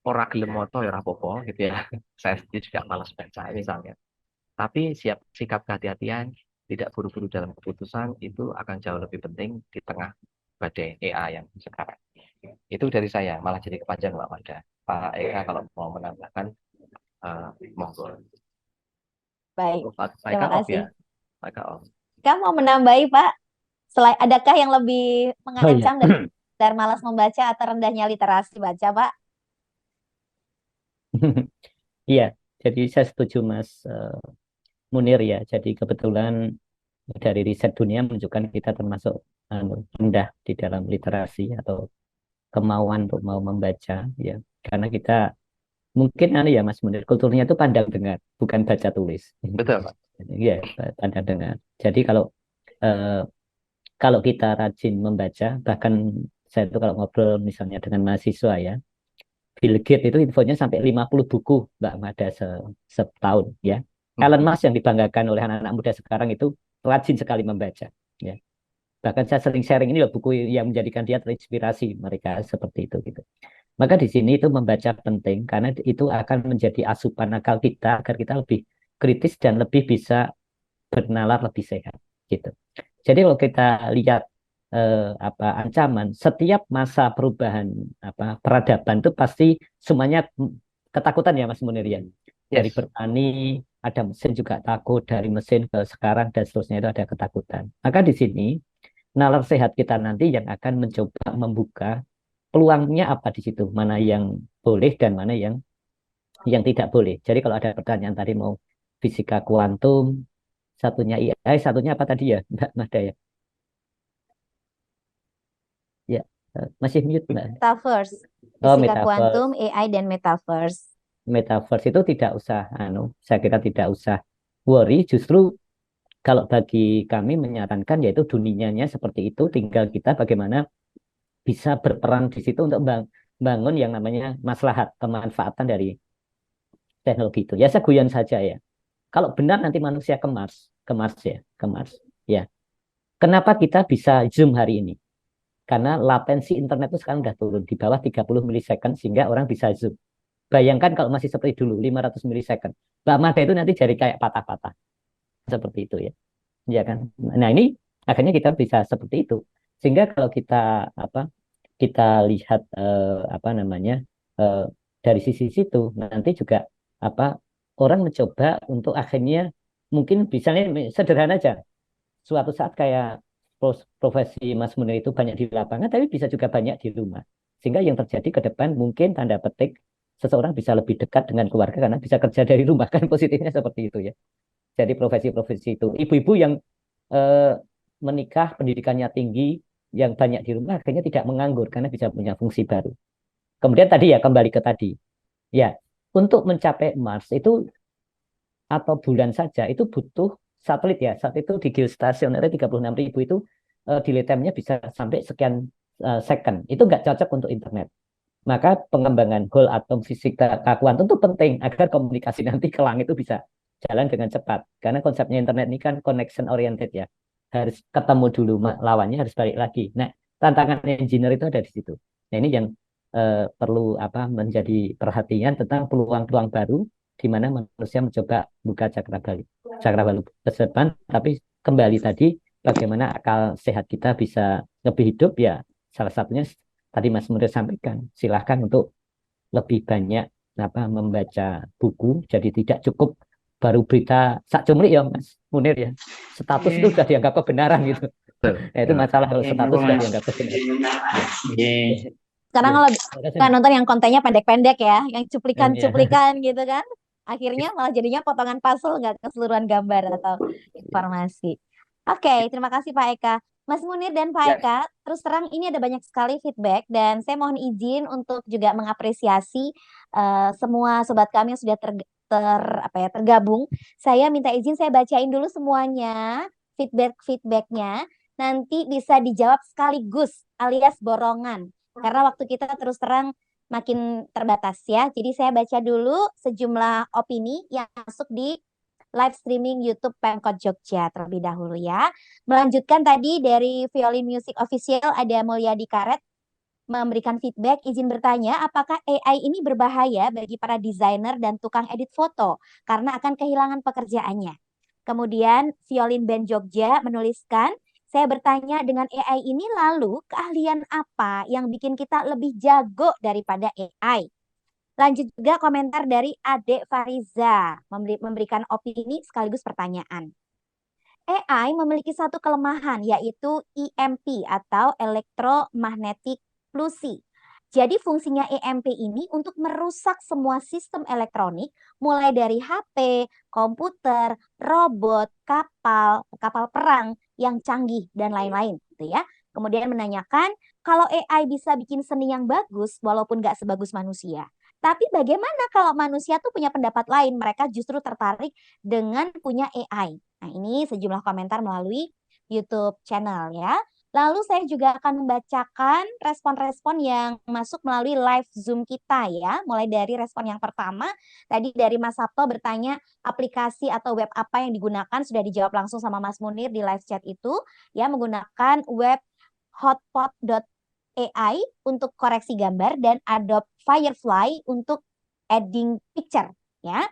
ora gelem moto ya ora apa-apa gitu ya. Saya sendiri juga malas baca misalnya. Tapi sikap kehati-hatian, tidak buru-buru dalam keputusan itu akan jauh lebih penting di tengah badai AI yang sekarang. Itu dari saya, malah jadi kepanjang Mbak Magda. Pak Eka kalau mau menambahkan, monggo. Baik, Pak terima Eka off kasih. ya, Pak Eka off. Kamu mau menambahi, Pak? Adakah yang lebih Oh iya, mengancam dari malas membaca atau rendahnya literasi baca, Pak? iya. Jadi saya setuju Mas Munir ya. Jadi kebetulan dari riset dunia menunjukkan kita termasuk rendah di dalam literasi atau kemauan untuk mau membaca ya. Karena kita mungkin ya Mas Munir, kulturnya itu pandang dengar, bukan baca tulis. Betul Pak. Iya, pandang dengar. Jadi eh, kalau kita rajin membaca, bahkan saya itu kalau ngobrol misalnya dengan mahasiswa ya, Bill Gates itu infonya sampai 50 buku Mbak Mada setahun ya. Elon Musk yang dibanggakan oleh anak-anak muda sekarang itu rajin sekali membaca ya. Bahkan saya sering sharing ini loh buku yang menjadikan dia terinspirasi mereka seperti itu gitu. Maka di sini itu membaca penting karena itu akan menjadi asupan akal kita agar kita lebih kritis dan lebih bisa bernalar lebih sehat gitu. Jadi kalau kita lihat ancaman setiap masa perubahan peradaban itu pasti semuanya ketakutan ya Mas Munir ya. Dari Yes. bertani ada mesin juga takut, dari mesin ke sekarang dan seterusnya itu ada ketakutan. Maka di sini nalar sehat kita nanti yang akan mencoba membuka peluangnya apa di situ, mana yang boleh dan mana yang tidak boleh. Jadi kalau ada pertanyaan tadi mau fisika kuantum, satunya AI, satunya apa tadi ya, Mbak Mada ya? Ya, masih mute Mbak. Metaverse, Oh, fisika metaverse. kuantum, AI dan metaverse. Metaverse itu tidak usah, saya kira tidak usah worry. Justru kalau bagi kami menyarankan yaitu dunianya seperti itu, tinggal kita bagaimana bisa berperan di situ untuk bangun yang namanya maslahat, kemanfaatan dari teknologi itu. Ya saya guyon saja ya. Kalau benar nanti manusia ke Mars ya, ke Mars. Ya. Kenapa kita bisa Zoom hari ini? Karena latensi internet itu sekarang sudah turun di bawah 30 milisecond sehingga orang bisa Zoom. Bayangkan kalau masih seperti dulu 500 milisecond. Mbak Mada itu nanti jadi kayak patah-patah. Seperti itu ya. Ya kan? Nah, ini akhirnya kita bisa seperti itu. Sehingga kalau kita lihat eh, dari sisi situ nanti juga apa orang mencoba untuk akhirnya mungkin misalnya sederhana aja suatu saat kayak profesi Mas Munir itu banyak di lapangan tapi bisa juga banyak di rumah sehingga yang terjadi ke depan mungkin tanda petik seseorang bisa lebih dekat dengan keluarga karena bisa kerja dari rumah kan positifnya seperti itu ya jadi profesi-profesi itu ibu-ibu yang eh, menikah pendidikannya tinggi yang banyak di rumah akhirnya tidak menganggur karena bisa punya fungsi baru. Kemudian tadi ya kembali ke tadi. Ya, untuk mencapai Mars itu atau bulan saja itu butuh satelit ya. Saat itu di geostasionernya 36.000 itu delay time-nya bisa sampai sekian second. Itu nggak cocok untuk internet. Maka pengembangan whole atom fisika kuantum itu penting agar komunikasi nanti ke langit itu bisa jalan dengan cepat. Karena konsepnya internet ini kan connection oriented ya. Harus ketemu dulu lawannya harus balik lagi. Nah, tantangan engineer itu ada di situ. Nah, ini yang perlu menjadi perhatian tentang peluang-peluang baru di mana manusia mencoba buka cakra balu ke depan, tapi kembali tadi bagaimana akal sehat kita bisa lebih hidup ya salah satunya tadi Mas Munir sampaikan silahkan untuk lebih banyak membaca buku jadi tidak cukup baru berita sak cumlik ya Mas Munir ya status itu sudah dianggap kebenaran gitu. Nah, itu masalah kalau status sudah dianggap kebenaran. Sekarang Ya. lebih kan nonton yang kontennya pendek-pendek ya, yang cuplikan-cuplikan gitu kan. Akhirnya malah jadinya potongan puzzle nggak keseluruhan gambar atau informasi. Oke, terima kasih Pak Eka. Mas Munir dan Pak Eka, terus terang ini ada banyak sekali feedback dan saya mohon izin untuk juga mengapresiasi semua sobat kami yang sudah tergabung. Saya minta izin saya bacain dulu semuanya feedbacknya. Nanti bisa dijawab sekaligus alias borongan. Karena waktu kita terus terang makin terbatas ya. Jadi saya baca dulu sejumlah opini yang masuk di live streaming YouTube Pemkot Jogja terlebih dahulu ya. Melanjutkan tadi dari Violin Music Official ada Mulyadi Karet memberikan feedback, izin bertanya, apakah AI ini berbahaya bagi para desainer dan tukang edit foto karena akan kehilangan pekerjaannya? Kemudian Violin Band Jogja menuliskan, saya bertanya dengan AI ini lalu keahlian apa yang bikin kita lebih jago daripada AI? Lanjut juga komentar dari Ade Fariza memberikan opini sekaligus pertanyaan. AI memiliki satu kelemahan yaitu EMP atau Electromagnetic Pulse. Jadi fungsinya EMP ini untuk merusak semua sistem elektronik mulai dari HP, komputer, robot, kapal perang yang canggih dan lain-lain gitu ya. Kemudian menanyakan kalau AI bisa bikin seni yang bagus walaupun nggak sebagus manusia. Tapi bagaimana kalau manusia tuh punya pendapat lain, mereka justru tertarik dengan punya AI. Nah, ini sejumlah komentar melalui YouTube channel ya. Lalu saya juga akan membacakan respon-respon yang masuk melalui live Zoom kita ya. Mulai dari respon yang pertama, tadi dari Mas Sabto bertanya aplikasi atau web apa yang digunakan, sudah dijawab langsung sama Mas Munir di live chat itu. Ya, menggunakan web hotpot.ai untuk koreksi gambar dan Adobe Firefly untuk editing picture ya.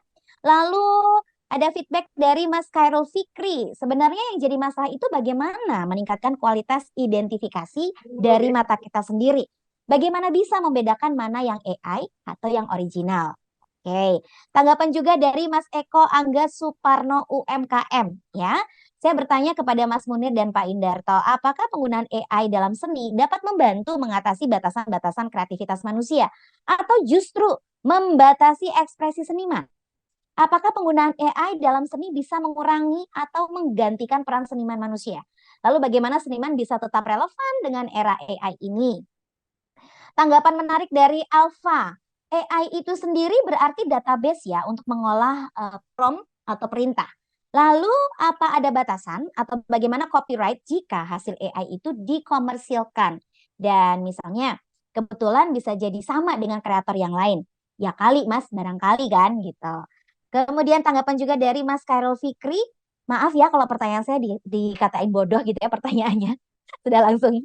Lalu ada feedback dari Mas Khairul Fikri. Sebenarnya yang jadi masalah itu bagaimana meningkatkan kualitas identifikasi dari mata kita sendiri. Bagaimana bisa membedakan mana yang AI atau yang original. Oke, tanggapan juga dari Mas Eko Angga Suparno UMKM ya. Saya bertanya kepada Mas Munir dan Pak Indarto, apakah penggunaan AI dalam seni dapat membantu mengatasi batasan-batasan kreativitas manusia atau justru membatasi ekspresi seniman? Apakah penggunaan AI dalam seni bisa mengurangi atau menggantikan peran seniman manusia? Lalu bagaimana seniman bisa tetap relevan dengan era AI ini? Tanggapan menarik dari Alfa. AI itu sendiri berarti database ya untuk mengolah prompt atau perintah. Lalu apa ada batasan atau bagaimana copyright jika hasil AI itu dikomersilkan? Dan misalnya kebetulan bisa jadi sama dengan kreator yang lain. Ya kali Mas, barangkali kan gitu. Kemudian tanggapan juga dari Mas Khairul Fikri. Maaf ya kalau pertanyaan saya dikatain bodoh gitu ya pertanyaannya. Sudah langsung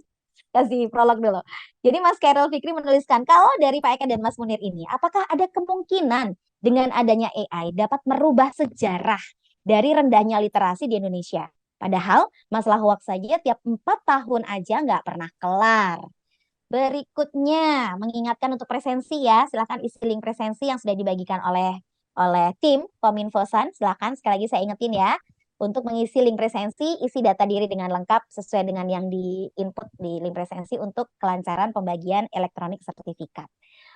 kasih prolog dulu. Jadi Mas Khairul Fikri menuliskan, kalau dari Pak Eka dan Mas Munir ini, apakah ada kemungkinan dengan adanya AI dapat merubah sejarah dari rendahnya literasi di Indonesia? Padahal masalah hoax saja tiap 4 tahun aja nggak pernah kelar. Berikutnya, mengingatkan untuk presensi ya, silahkan isi link presensi yang sudah dibagikan oleh tim Kominfosan. Silahkan sekali lagi saya ingetin ya, untuk mengisi link presensi, isi data diri dengan lengkap sesuai dengan yang di-input di link presensi untuk kelancaran pembagian elektronik sertifikat.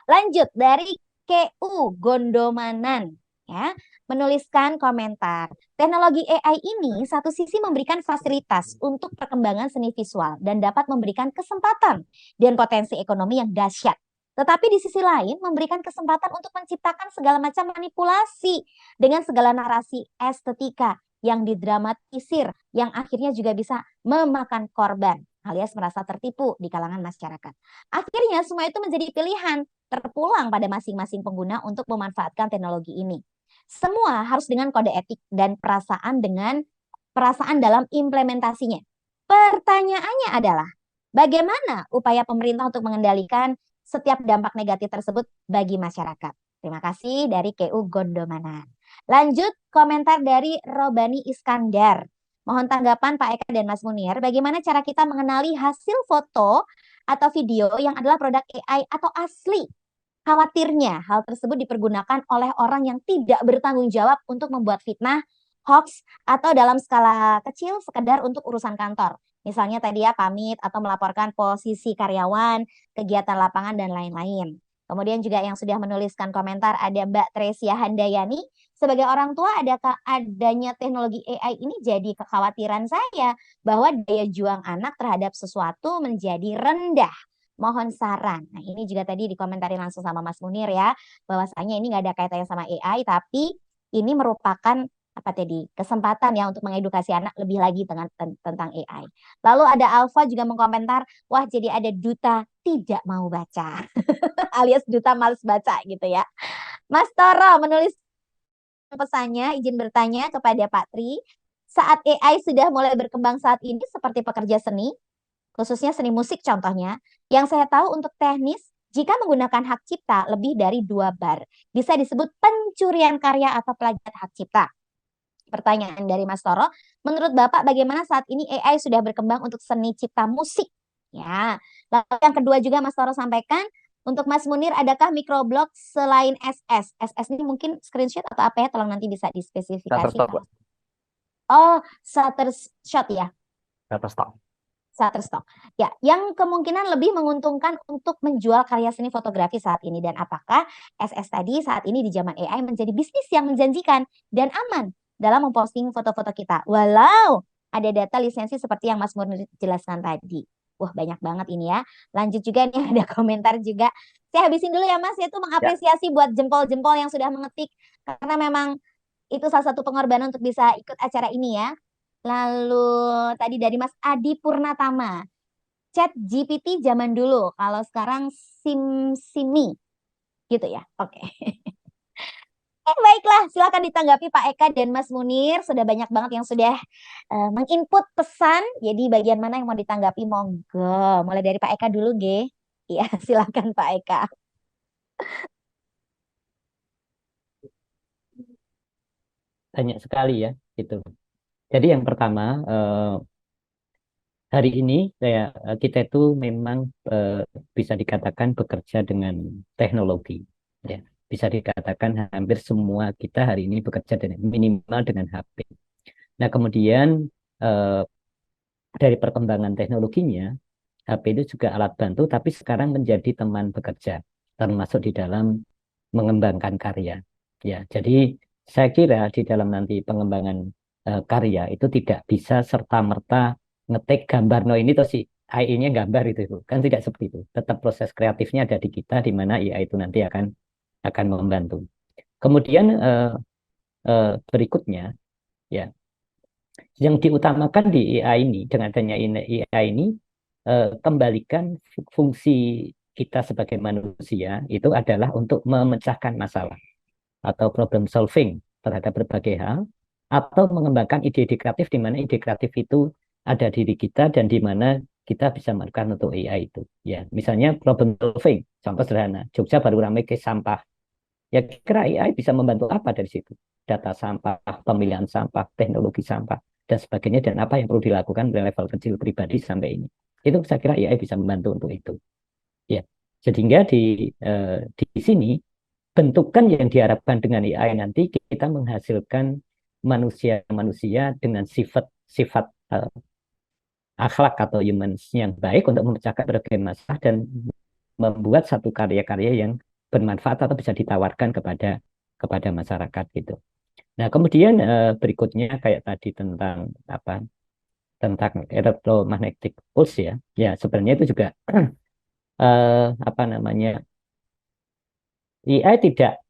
Lanjut dari KU Gondomanan ya, menuliskan komentar. Teknologi AI ini satu sisi memberikan fasilitas untuk perkembangan seni visual dan dapat memberikan kesempatan dan potensi ekonomi yang dahsyat. Tetapi di sisi lain memberikan kesempatan untuk menciptakan segala macam manipulasi dengan segala narasi estetika yang didramatisir, yang akhirnya juga bisa memakan korban alias merasa tertipu di kalangan masyarakat. Akhirnya semua itu menjadi pilihan terpulang pada masing-masing pengguna untuk memanfaatkan teknologi ini. Semua harus dengan kode etik dan perasaan dalam implementasinya. Pertanyaannya adalah, bagaimana upaya pemerintah untuk mengendalikan setiap dampak negatif tersebut bagi masyarakat? Terima kasih dari KU Gondomanan. Lanjut komentar dari Robani Iskandar. Mohon tanggapan Pak Eka dan Mas Munir, bagaimana cara kita mengenali hasil foto atau video yang adalah produk AI atau asli? Khawatirnya hal tersebut dipergunakan oleh orang yang tidak bertanggung jawab untuk membuat fitnah, hoax, atau dalam skala kecil sekedar untuk urusan kantor. Misalnya tadi ya pamit atau melaporkan posisi karyawan, kegiatan lapangan, dan lain-lain. Kemudian juga yang sudah menuliskan komentar ada Mbak Tresia Handayani. Sebagai orang tua, adakah adanya teknologi AI ini jadi kekhawatiran saya bahwa daya juang anak terhadap sesuatu menjadi rendah. Mohon saran. Nah, ini juga tadi dikomentarin langsung sama Mas Munir ya, bahwasanya ini nggak ada kaitannya sama AI, tapi ini merupakan apa tadi kesempatan ya untuk mengedukasi anak lebih lagi tentang AI. Lalu ada Alfa juga mengkomentar, wah jadi ada duta tidak mau baca, alias duta males baca gitu ya. Mas Toro menulis pesannya, izin bertanya kepada Pak Tri. Saat AI sudah mulai berkembang saat ini seperti pekerja seni, khususnya seni musik contohnya, yang saya tahu untuk teknis, jika menggunakan hak cipta lebih dari 2 bar, bisa disebut pencurian karya atau plagiat hak cipta. Pertanyaan dari Mas Toro, menurut Bapak bagaimana saat ini AI sudah berkembang untuk seni cipta musik? Ya, lalu yang kedua juga Mas Toro sampaikan, untuk Mas Munir, adakah microblog selain SS? SS ini mungkin screenshot atau apa ya? Tolong nanti bisa dispesifikasi. Shutterstock, Pak. Oh, Shuttershot ya, Shutterstock. Shutterstock. Ya, yang kemungkinan lebih menguntungkan untuk menjual karya seni fotografi saat ini. Dan apakah SS tadi saat ini di zaman AI menjadi bisnis yang menjanjikan dan aman dalam memposting foto-foto kita? Walau ada data lisensi seperti yang Mas Munir jelaskan tadi. Wah, banyak banget ini ya. Lanjut juga nih, ada komentar juga. Saya habisin dulu ya Mas, yaitu mengapresiasi buat jempol-jempol yang sudah mengetik. Karena memang itu salah satu pengorbanan untuk bisa ikut acara ini ya. Lalu tadi dari Mas Adi Purnatama. Chat GPT zaman dulu, kalau sekarang SimSimi. Gitu ya, oke. Baiklah, silakan ditanggapi Pak Eka dan Mas Munir. Sudah banyak banget yang sudah menginput pesan. Jadi bagian mana yang mau ditanggapi? Monggo. Mulai dari Pak Eka dulu, G. Iya, silakan Pak Eka. Banyak sekali ya, gitu. Jadi yang pertama, hari ini kita itu memang bisa dikatakan bekerja dengan teknologi, ya. Bisa dikatakan hampir semua kita hari ini bekerja dengan minimal dengan HP. Nah, kemudian dari perkembangan teknologinya, HP itu juga alat bantu, tapi sekarang menjadi teman bekerja, termasuk di dalam mengembangkan karya. Ya, jadi saya kira di dalam nanti pengembangan karya itu tidak bisa serta-merta ngetik gambar, no ini tuh si AI-nya gambar itu kan tidak seperti itu. Tetap proses kreatifnya ada di kita, di mana AI itu nanti akan membantu. Kemudian berikutnya, ya, yang diutamakan di AI ini, dengan adanya AI ini, kembalikan fungsi kita sebagai manusia itu adalah untuk memecahkan masalah atau problem solving terhadap berbagai hal, atau mengembangkan ide-ide kreatif di mana ide kreatif itu ada di diri kita dan di mana kita bisa melakukan untuk AI itu. Ya, misalnya problem solving, contoh sederhana, Jogja baru ramai ke sampah. Ya, kira AI bisa membantu apa dari situ? Data sampah, pemilihan sampah, teknologi sampah, dan sebagainya, dan apa yang perlu dilakukan dari level kecil pribadi sampai ini. Itu saya kira AI bisa membantu untuk itu. Ya, sehingga di sini bentukan yang diharapkan dengan AI nanti kita menghasilkan manusia-manusia dengan sifat akhlak atau humans yang baik untuk memecahkan berbagai masalah dan membuat satu karya-karya yang bermanfaat atau bisa ditawarkan kepada masyarakat gitu. Nah, kemudian berikutnya kayak tadi tentang apa? Tentang electromagnetic pulse ya. Ya, sebenarnya itu juga apa namanya? AI tidak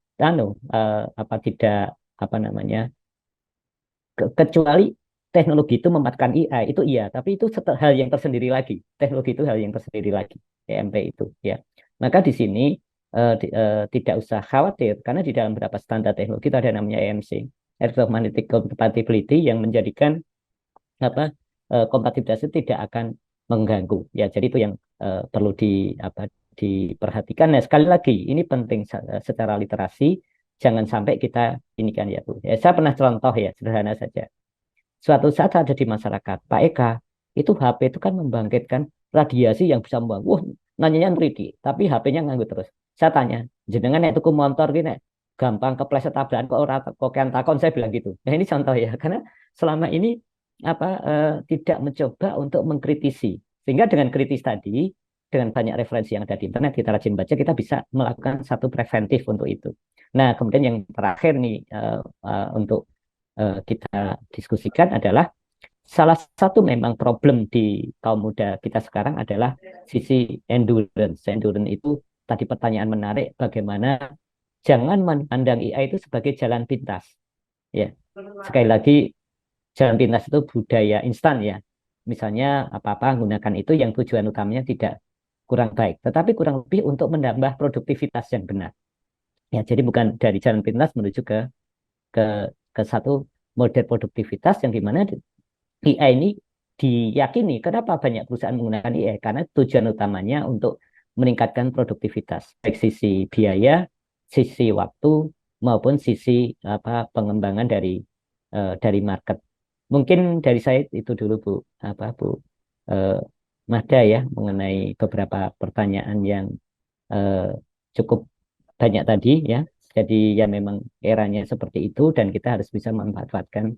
tidak apa namanya? Kecuali teknologi itu memanfaatkan AI itu iya, tapi itu hal yang tersendiri lagi. Teknologi itu hal yang tersendiri lagi, EMP itu ya. Maka di sini tidak usah khawatir karena di dalam beberapa standar teknologi itu ada namanya EMC, Electromagnetic Compatibility, yang menjadikan kompatibilitas itu tidak akan mengganggu ya. Jadi itu yang perlu diperhatikan. Nah, sekali lagi ini penting secara literasi. Jangan sampai kita ini kan ya Bu. Ya, saya pernah contoh ya, sederhana saja. Suatu saat ada di masyarakat, Pak Eka, itu HP itu kan membangkitkan radiasi yang bisa membuang. Wah, nanyanya neliti, tapi HP-nya nganggu terus. Saya tanya, jenengan itu ke motor gini, gampang kepleset tabrakan kok kan takon, saya bilang gitu. Nah, ini contoh ya, karena selama ini tidak mencoba untuk mengkritisi. Sehingga dengan kritis tadi, dengan banyak referensi yang ada di internet, kita rajin baca, kita bisa melakukan satu preventif untuk itu. Nah, kemudian yang terakhir nih untuk kita diskusikan adalah salah satu memang problem di kaum muda kita sekarang adalah sisi endurance. Endurance itu tadi pertanyaan menarik, bagaimana jangan memandang AI itu sebagai jalan pintas. Ya, sekali lagi jalan pintas itu budaya instan ya. Misalnya apa-apa menggunakan itu yang tujuan utamanya tidak kurang baik, tetapi kurang lebih untuk menambah produktivitas yang benar. Ya, jadi bukan dari jalan pintas menuju ke ke satu model produktivitas yang dimana AI ini diyakini. Kenapa banyak perusahaan menggunakan AI? Karena tujuan utamanya untuk meningkatkan produktivitas, baik sisi biaya, sisi waktu, maupun sisi pengembangan dari market. Mungkin dari saya itu dulu Bu, Bu eh, Mahda ya, mengenai beberapa pertanyaan yang eh, cukup banyak tadi ya. Jadi ya memang eranya seperti itu dan kita harus bisa memanfaatkan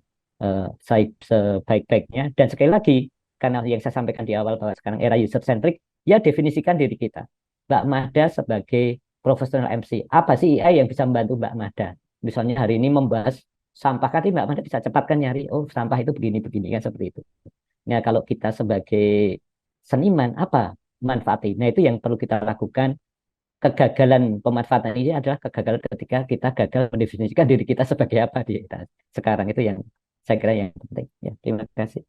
sebaik-baiknya. Dan sekali lagi, karena yang saya sampaikan di awal bahwa sekarang era user centric, ya definisikan diri kita. Mbak Mahda sebagai profesional MC, apa sih AI yang bisa membantu Mbak Mahda? Misalnya hari ini membahas sampah, tadi Mbak Mahda bisa cepat kan nyari, oh sampah itu begini-begini kan seperti itu. Nah kalau kita sebagai seniman, apa manfaatnya? Nah itu yang perlu kita lakukan. Kegagalan pemanfaatan ini adalah kegagalan ketika kita gagal mendefinisikan diri kita sebagai apa di sekarang. Itu yang saya kira yang penting ya. Terima kasih.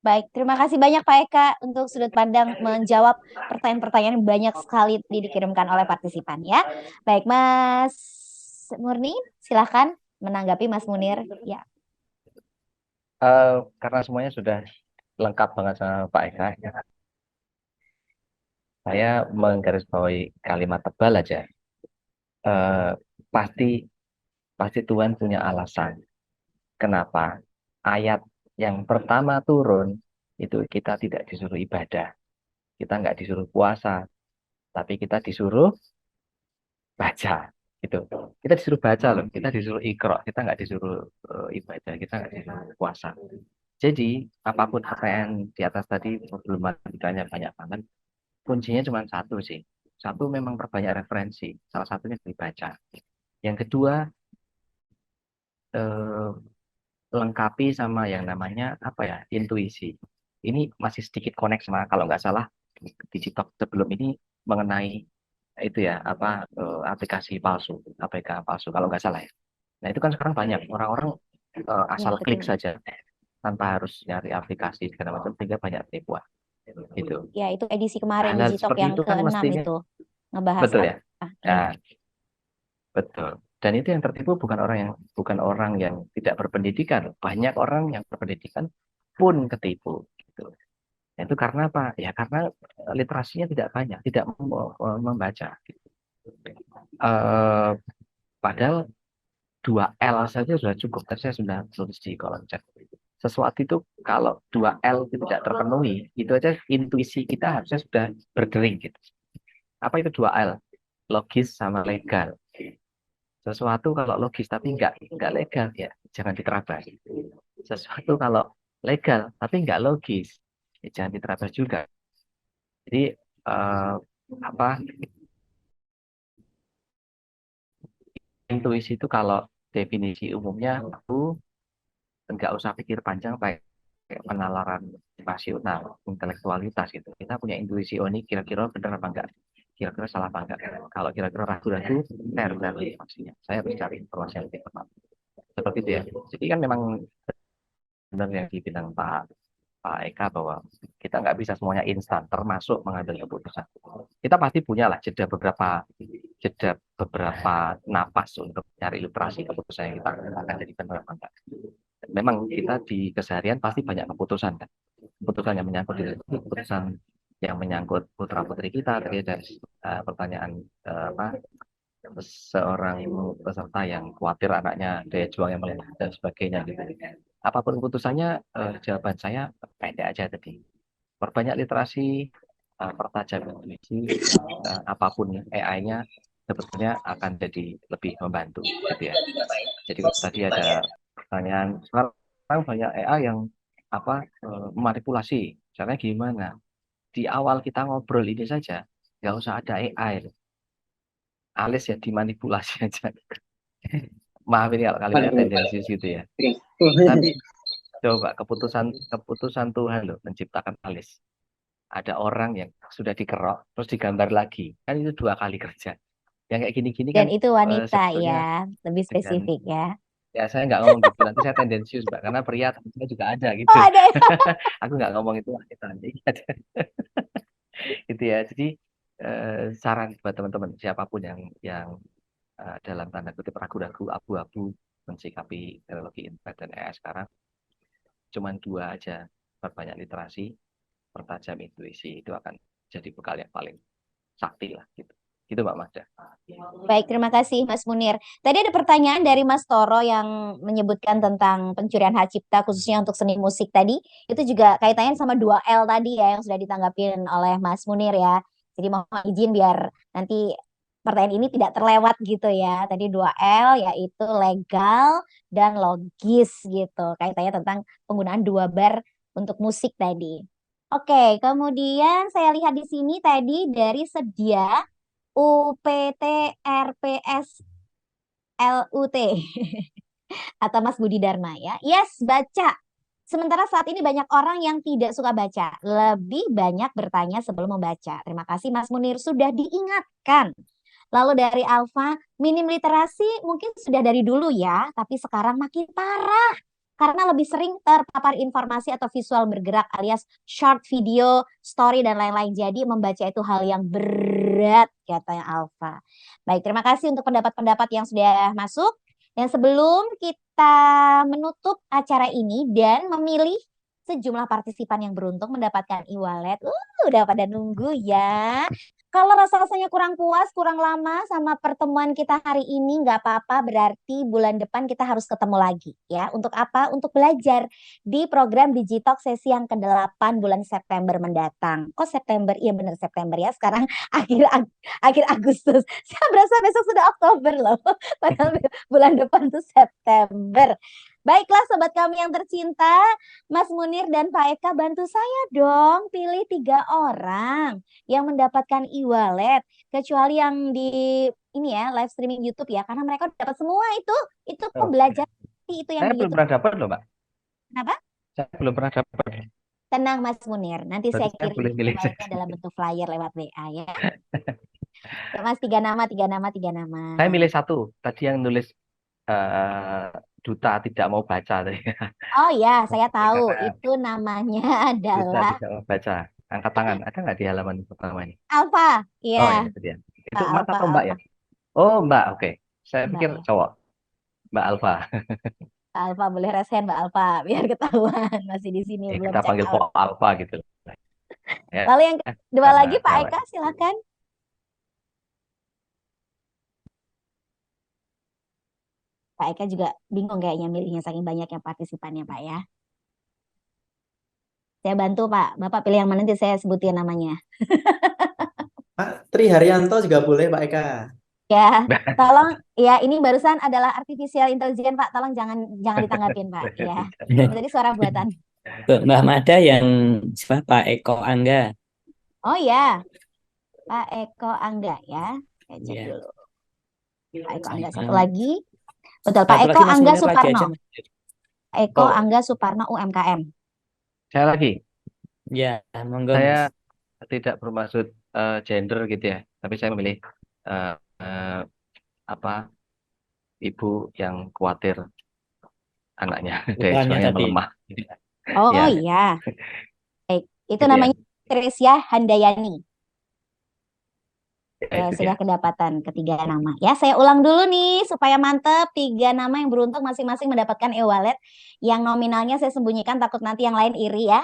Baik, terima kasih banyak Pak Eka untuk sudut pandang menjawab pertanyaan-pertanyaan yang banyak sekali dikirimkan oleh partisipan ya. Baik, Mas Murni, silahkan menanggapi Mas Munir. Ya, Karena semuanya sudah lengkap banget sama Pak Eka, saya menggarisbawahi kalimat tebal aja. Eh, pasti pasti Tuhan punya alasan kenapa ayat yang pertama turun itu kita tidak disuruh ibadah, kita nggak disuruh puasa, tapi kita disuruh baca. Gitu. Kita disuruh baca loh, kita disuruh ikro, kita nggak disuruh ibadah, kita nggak disuruh puasa. Jadi apapun pertanyaan di atas tadi belum ditanya banyak banget, kuncinya cuma satu sih. Satu memang perbanyak referensi, salah satunya dibaca. Yang kedua eh, lengkapi sama yang namanya apa ya, intuisi. Ini masih sedikit connect sama kalau nggak salah di TikTok sebelum ini mengenai itu ya apa aplikasi palsu, APK palsu kalau nggak salah ya. Nah itu kan sekarang banyak orang-orang ya asal klik betul. saja tanpa harus nyari aplikasi segala macam sehingga banyak penipuan gitu. Ya, itu edisi kemarin Hal-hal Digitalk seperti yang itu kan ke-6 mestinya itu ngebahas betul ya. apa? Ya, Ya. betul. Dan itu yang tertipu bukan orang yang tidak berpendidikan. Banyak orang yang berpendidikan pun ketipu. Gitu. Nah, itu karena apa? Ya karena literasinya tidak banyak, tidak membaca. Gitu. Padahal 2L saja sudah cukup. Tadi saya sudah tulis di kolom chat. Sesuatu itu kalau 2L itu tidak terpenuhi, itu aja intuisi kita harusnya sudah berdering gitu. Apa itu 2L? Logis sama legal. Sesuatu kalau logis tapi nggak legal ya jangan diterabas. Sesuatu kalau legal tapi nggak logis ya jangan diterabas juga. Jadi eh, apa intuisi itu kalau definisi umumnya aku nggak usah pikir panjang kayak penalaran rasional, intelektualitas gitu. Kita punya intuisi, oh ini kira-kira benar apa enggak? Kira-kira salah apa enggak? Kalau kira-kira ragu-ragu, fair maksudnya. Saya harus cari informasi yang lebih tepat. Seperti itu ya. Jadi kan memang benar yang dibilang Pak Eka bahwa kita nggak bisa semuanya instan, termasuk mengambil keputusan. Kita pasti punya lah jeda beberapa napas untuk cari ilustrasi keputusan yang kita akan jadi benar apa enggak. Memang kita di keseharian pasti banyak keputusan kan. Keputusan yang menyangkut diri, keputusan yang menyangkut putra putri kita tadi ada pertanyaan apa seorang peserta yang khawatir anaknya daya juang yang melemah dan sebagainya gitu. Apapun keputusannya jawaban saya pendek aja tadi. Perbanyak literasi, pertajam intuisi, apapun AI-nya sebetulnya akan jadi lebih membantu gitu ya. Jadi tadi ada pertanyaan sekarang banyak AI yang apa memanipulasi. Caranya gimana? Di awal kita ngobrol ini saja, nggak usah ada AI. Alis ya dimanipulasi aja. Maaf ini kalau kalimatnya tendensius gitu ya. Tapi coba keputusan Tuhan loh menciptakan alis. Ada orang yang sudah dikerok terus digambar lagi. Kan itu 2 kali kerja. Yang kayak gini-gini kan Dan itu wanita sebetulnya ya, lebih dengan spesifik ya. ya saya nggak ngomong gitu nanti saya tendensius Mbak karena pria tentunya juga ada Oh, gitu. ada ya. Aku nggak ngomong itu wanita gitu ya. Jadi saran buat teman-teman siapapun yang dalam tanda kutip ragu-ragu abu-abu mensikapi teknologi internet dan AI sekarang cuman 2 aja, perbanyak literasi, pertajam intuisi, itu akan jadi bekal yang paling sakti lah gitu. Gitu Mbak Magda. Baik, terima kasih Mas Munir. Tadi ada pertanyaan dari Mas Toro yang menyebutkan tentang pencurian hak cipta khususnya untuk seni musik tadi. Itu juga kaitannya sama 2L tadi ya yang sudah ditanggapin oleh Mas Munir ya. Jadi mohon izin biar nanti pertanyaan ini tidak terlewat gitu ya. Tadi 2L yaitu legal dan logis gitu. Kaitannya tentang penggunaan 2 bar untuk musik tadi. Oke, kemudian saya lihat di sini tadi dari Sedia UPT RPS LUT atau Mas Budi Dharma ya. Yes, baca. Sementara saat ini banyak orang yang tidak suka baca, lebih banyak bertanya sebelum membaca. Terima kasih Mas Munir sudah diingatkan. Lalu dari Alfa, minim literasi mungkin sudah dari dulu ya, tapi sekarang makin parah. Karena lebih sering terpapar informasi atau visual bergerak alias short video, story, dan lain-lain. Jadi membaca itu hal yang berat, katanya Alfa. Baik, terima kasih untuk pendapat-pendapat yang sudah masuk. Dan sebelum kita menutup acara ini dan memilih sejumlah partisipan yang beruntung mendapatkan e-wallet, udah pada nunggu ya. Kalau rasa-rasanya kurang puas, kurang lama sama pertemuan kita hari ini, nggak apa-apa, berarti bulan depan kita harus ketemu lagi ya. Untuk apa? Untuk belajar di program Digitalk sesi yang ke-8 bulan September mendatang. Kok September? Iya benar September ya. Sekarang akhir Agustus. Saya berasa besok sudah Oktober loh. Padahal bulan depan tuh September. Baiklah sobat kami yang tercinta, Mas Munir dan Pak Eka bantu saya dong pilih 3 orang yang mendapatkan e-wallet, kecuali yang di ini ya live streaming YouTube ya, karena mereka dapat semua itu Oh, pembelajaran itu yang saya di belum YouTube. pernah dapat loh Mbak. Kenapa? Saya belum pernah dapat. Tenang Mas Munir, nanti Berarti saya saya kirim boleh milih. e-walletnya dalam bentuk flyer lewat WA ya. Ya, Mas 3 nama, 3 nama, 3 nama. Saya milih 1. Tadi yang nulis duta tidak mau baca tadi. Oh ya, saya tahu Karena itu namanya duta adalah tidak mau baca. Angkat tangan. Ada nggak di halaman pertama ini? Alfa. Oh Ya, ya, itu dia. Itu Mas Alfa, atau Mbak ya? Alfa, Oh Mbak, oke. Saya Mbak pikir ya. cowok. Mbak Alfa. Alfa boleh resen Mbak Alfa biar ketahuan masih di sini belum Kita check panggil out. Pok Alfa gitu. Ya, Lalu yang kedua karena lagi Pak cewek. Eka silakan. Pak Eka juga bingung kayaknya milihnya saking banyaknya partisipannya Pak ya. Saya bantu Pak. Bapak pilih yang mana nanti saya sebutin namanya. Pak Tri Haryanto juga boleh Pak Eka. Ya, tolong ya ini barusan adalah artificial intelligence Pak. Tolong jangan ditanggapin Pak ya. Ini tadi suara buatan. Mbak Mada yang siapa? Pak Eko Angga. Oh ya, Pak Eko Angga ya. Saya cek Ya. dulu. Pak Eko Angga satu lagi. Betul, Pak Satu Eko lagi Mas Angga Munir lagi aja. Suparno. Mas. Eko Oh, Angga Suparno UMKM. saya lagi. Ya, monggo Saya Mas. tidak bermaksud gender gitu ya, tapi saya memilih eh, eh, apa ibu yang khawatir anaknya dari Putranya suami yang tadi. melemah. Oh Ya, iya. Baik, itu gitu ya. namanya Tresya Handayani. Ya, itu Sudah dia. kedapatan ketiga nama. Ya, saya ulang dulu nih supaya mantep. 3 nama yang beruntung masing-masing mendapatkan e-wallet. Yang nominalnya saya sembunyikan takut nanti yang lain iri ya.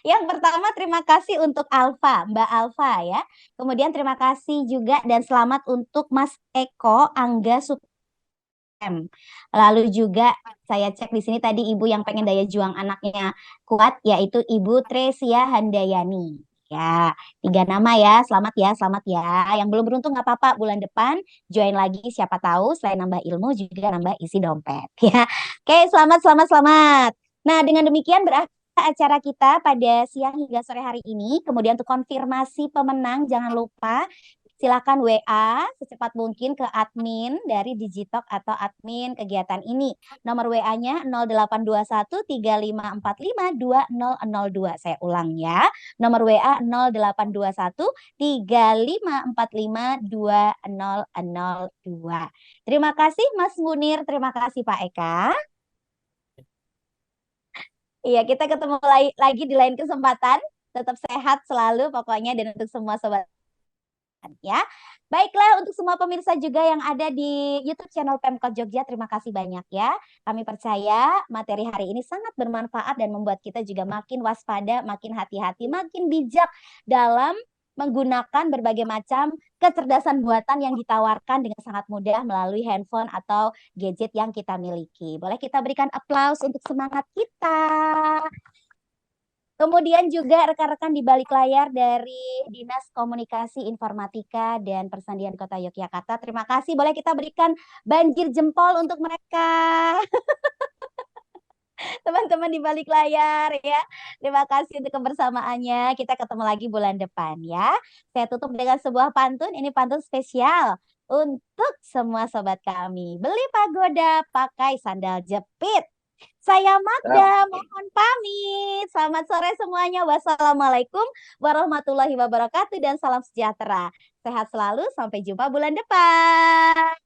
Yang pertama terima kasih untuk Alfa, Mbak Alfa ya. Kemudian terima kasih juga dan selamat untuk Mas Eko Angga Suprem. Lalu juga saya cek di sini tadi ibu yang pengen daya juang anaknya kuat yaitu Ibu Tresya Handayani. Ya, 3 nama ya, selamat ya, selamat ya. Yang belum beruntung nggak apa-apa, bulan depan join lagi siapa tahu selain nambah ilmu juga nambah isi dompet ya. Oke, selamat, selamat, selamat. Nah, dengan demikian berakhir acara kita pada siang hingga sore hari ini. Kemudian untuk konfirmasi pemenang jangan lupa silakan WA secepat mungkin ke admin dari Digitalk atau admin kegiatan ini. Nomor WA-nya 082135452002. Saya ulang ya. Nomor WA 082135452002. Terima kasih Mas Munir, terima kasih Pak Eka. Iya, kita ketemu lagi di lain kesempatan. Tetap sehat selalu pokoknya dan untuk semua sobat ya. Baiklah, untuk semua pemirsa juga yang ada di YouTube channel Pemkot Jogja, terima kasih banyak ya. Kami percaya materi hari ini sangat bermanfaat dan membuat kita juga makin waspada, makin hati-hati, makin bijak dalam menggunakan berbagai macam kecerdasan buatan yang ditawarkan dengan sangat mudah melalui handphone atau gadget yang kita miliki. Boleh kita berikan aplaus untuk semangat kita. Kemudian juga rekan-rekan di balik layar dari Dinas Komunikasi Informatika dan Persandian Kota Yogyakarta. Terima kasih. Boleh kita berikan banjir jempol untuk mereka. Teman-teman di balik layar ya. Terima kasih untuk kebersamaannya. Kita ketemu lagi bulan depan ya. Saya tutup dengan sebuah pantun. Ini pantun spesial untuk semua sobat kami. Beli pagoda, pakai sandal jepit. Saya Magda, mohon pamit. Selamat sore semuanya. Wassalamualaikum warahmatullahi wabarakatuh dan salam sejahtera. Sehat selalu, sampai jumpa bulan depan.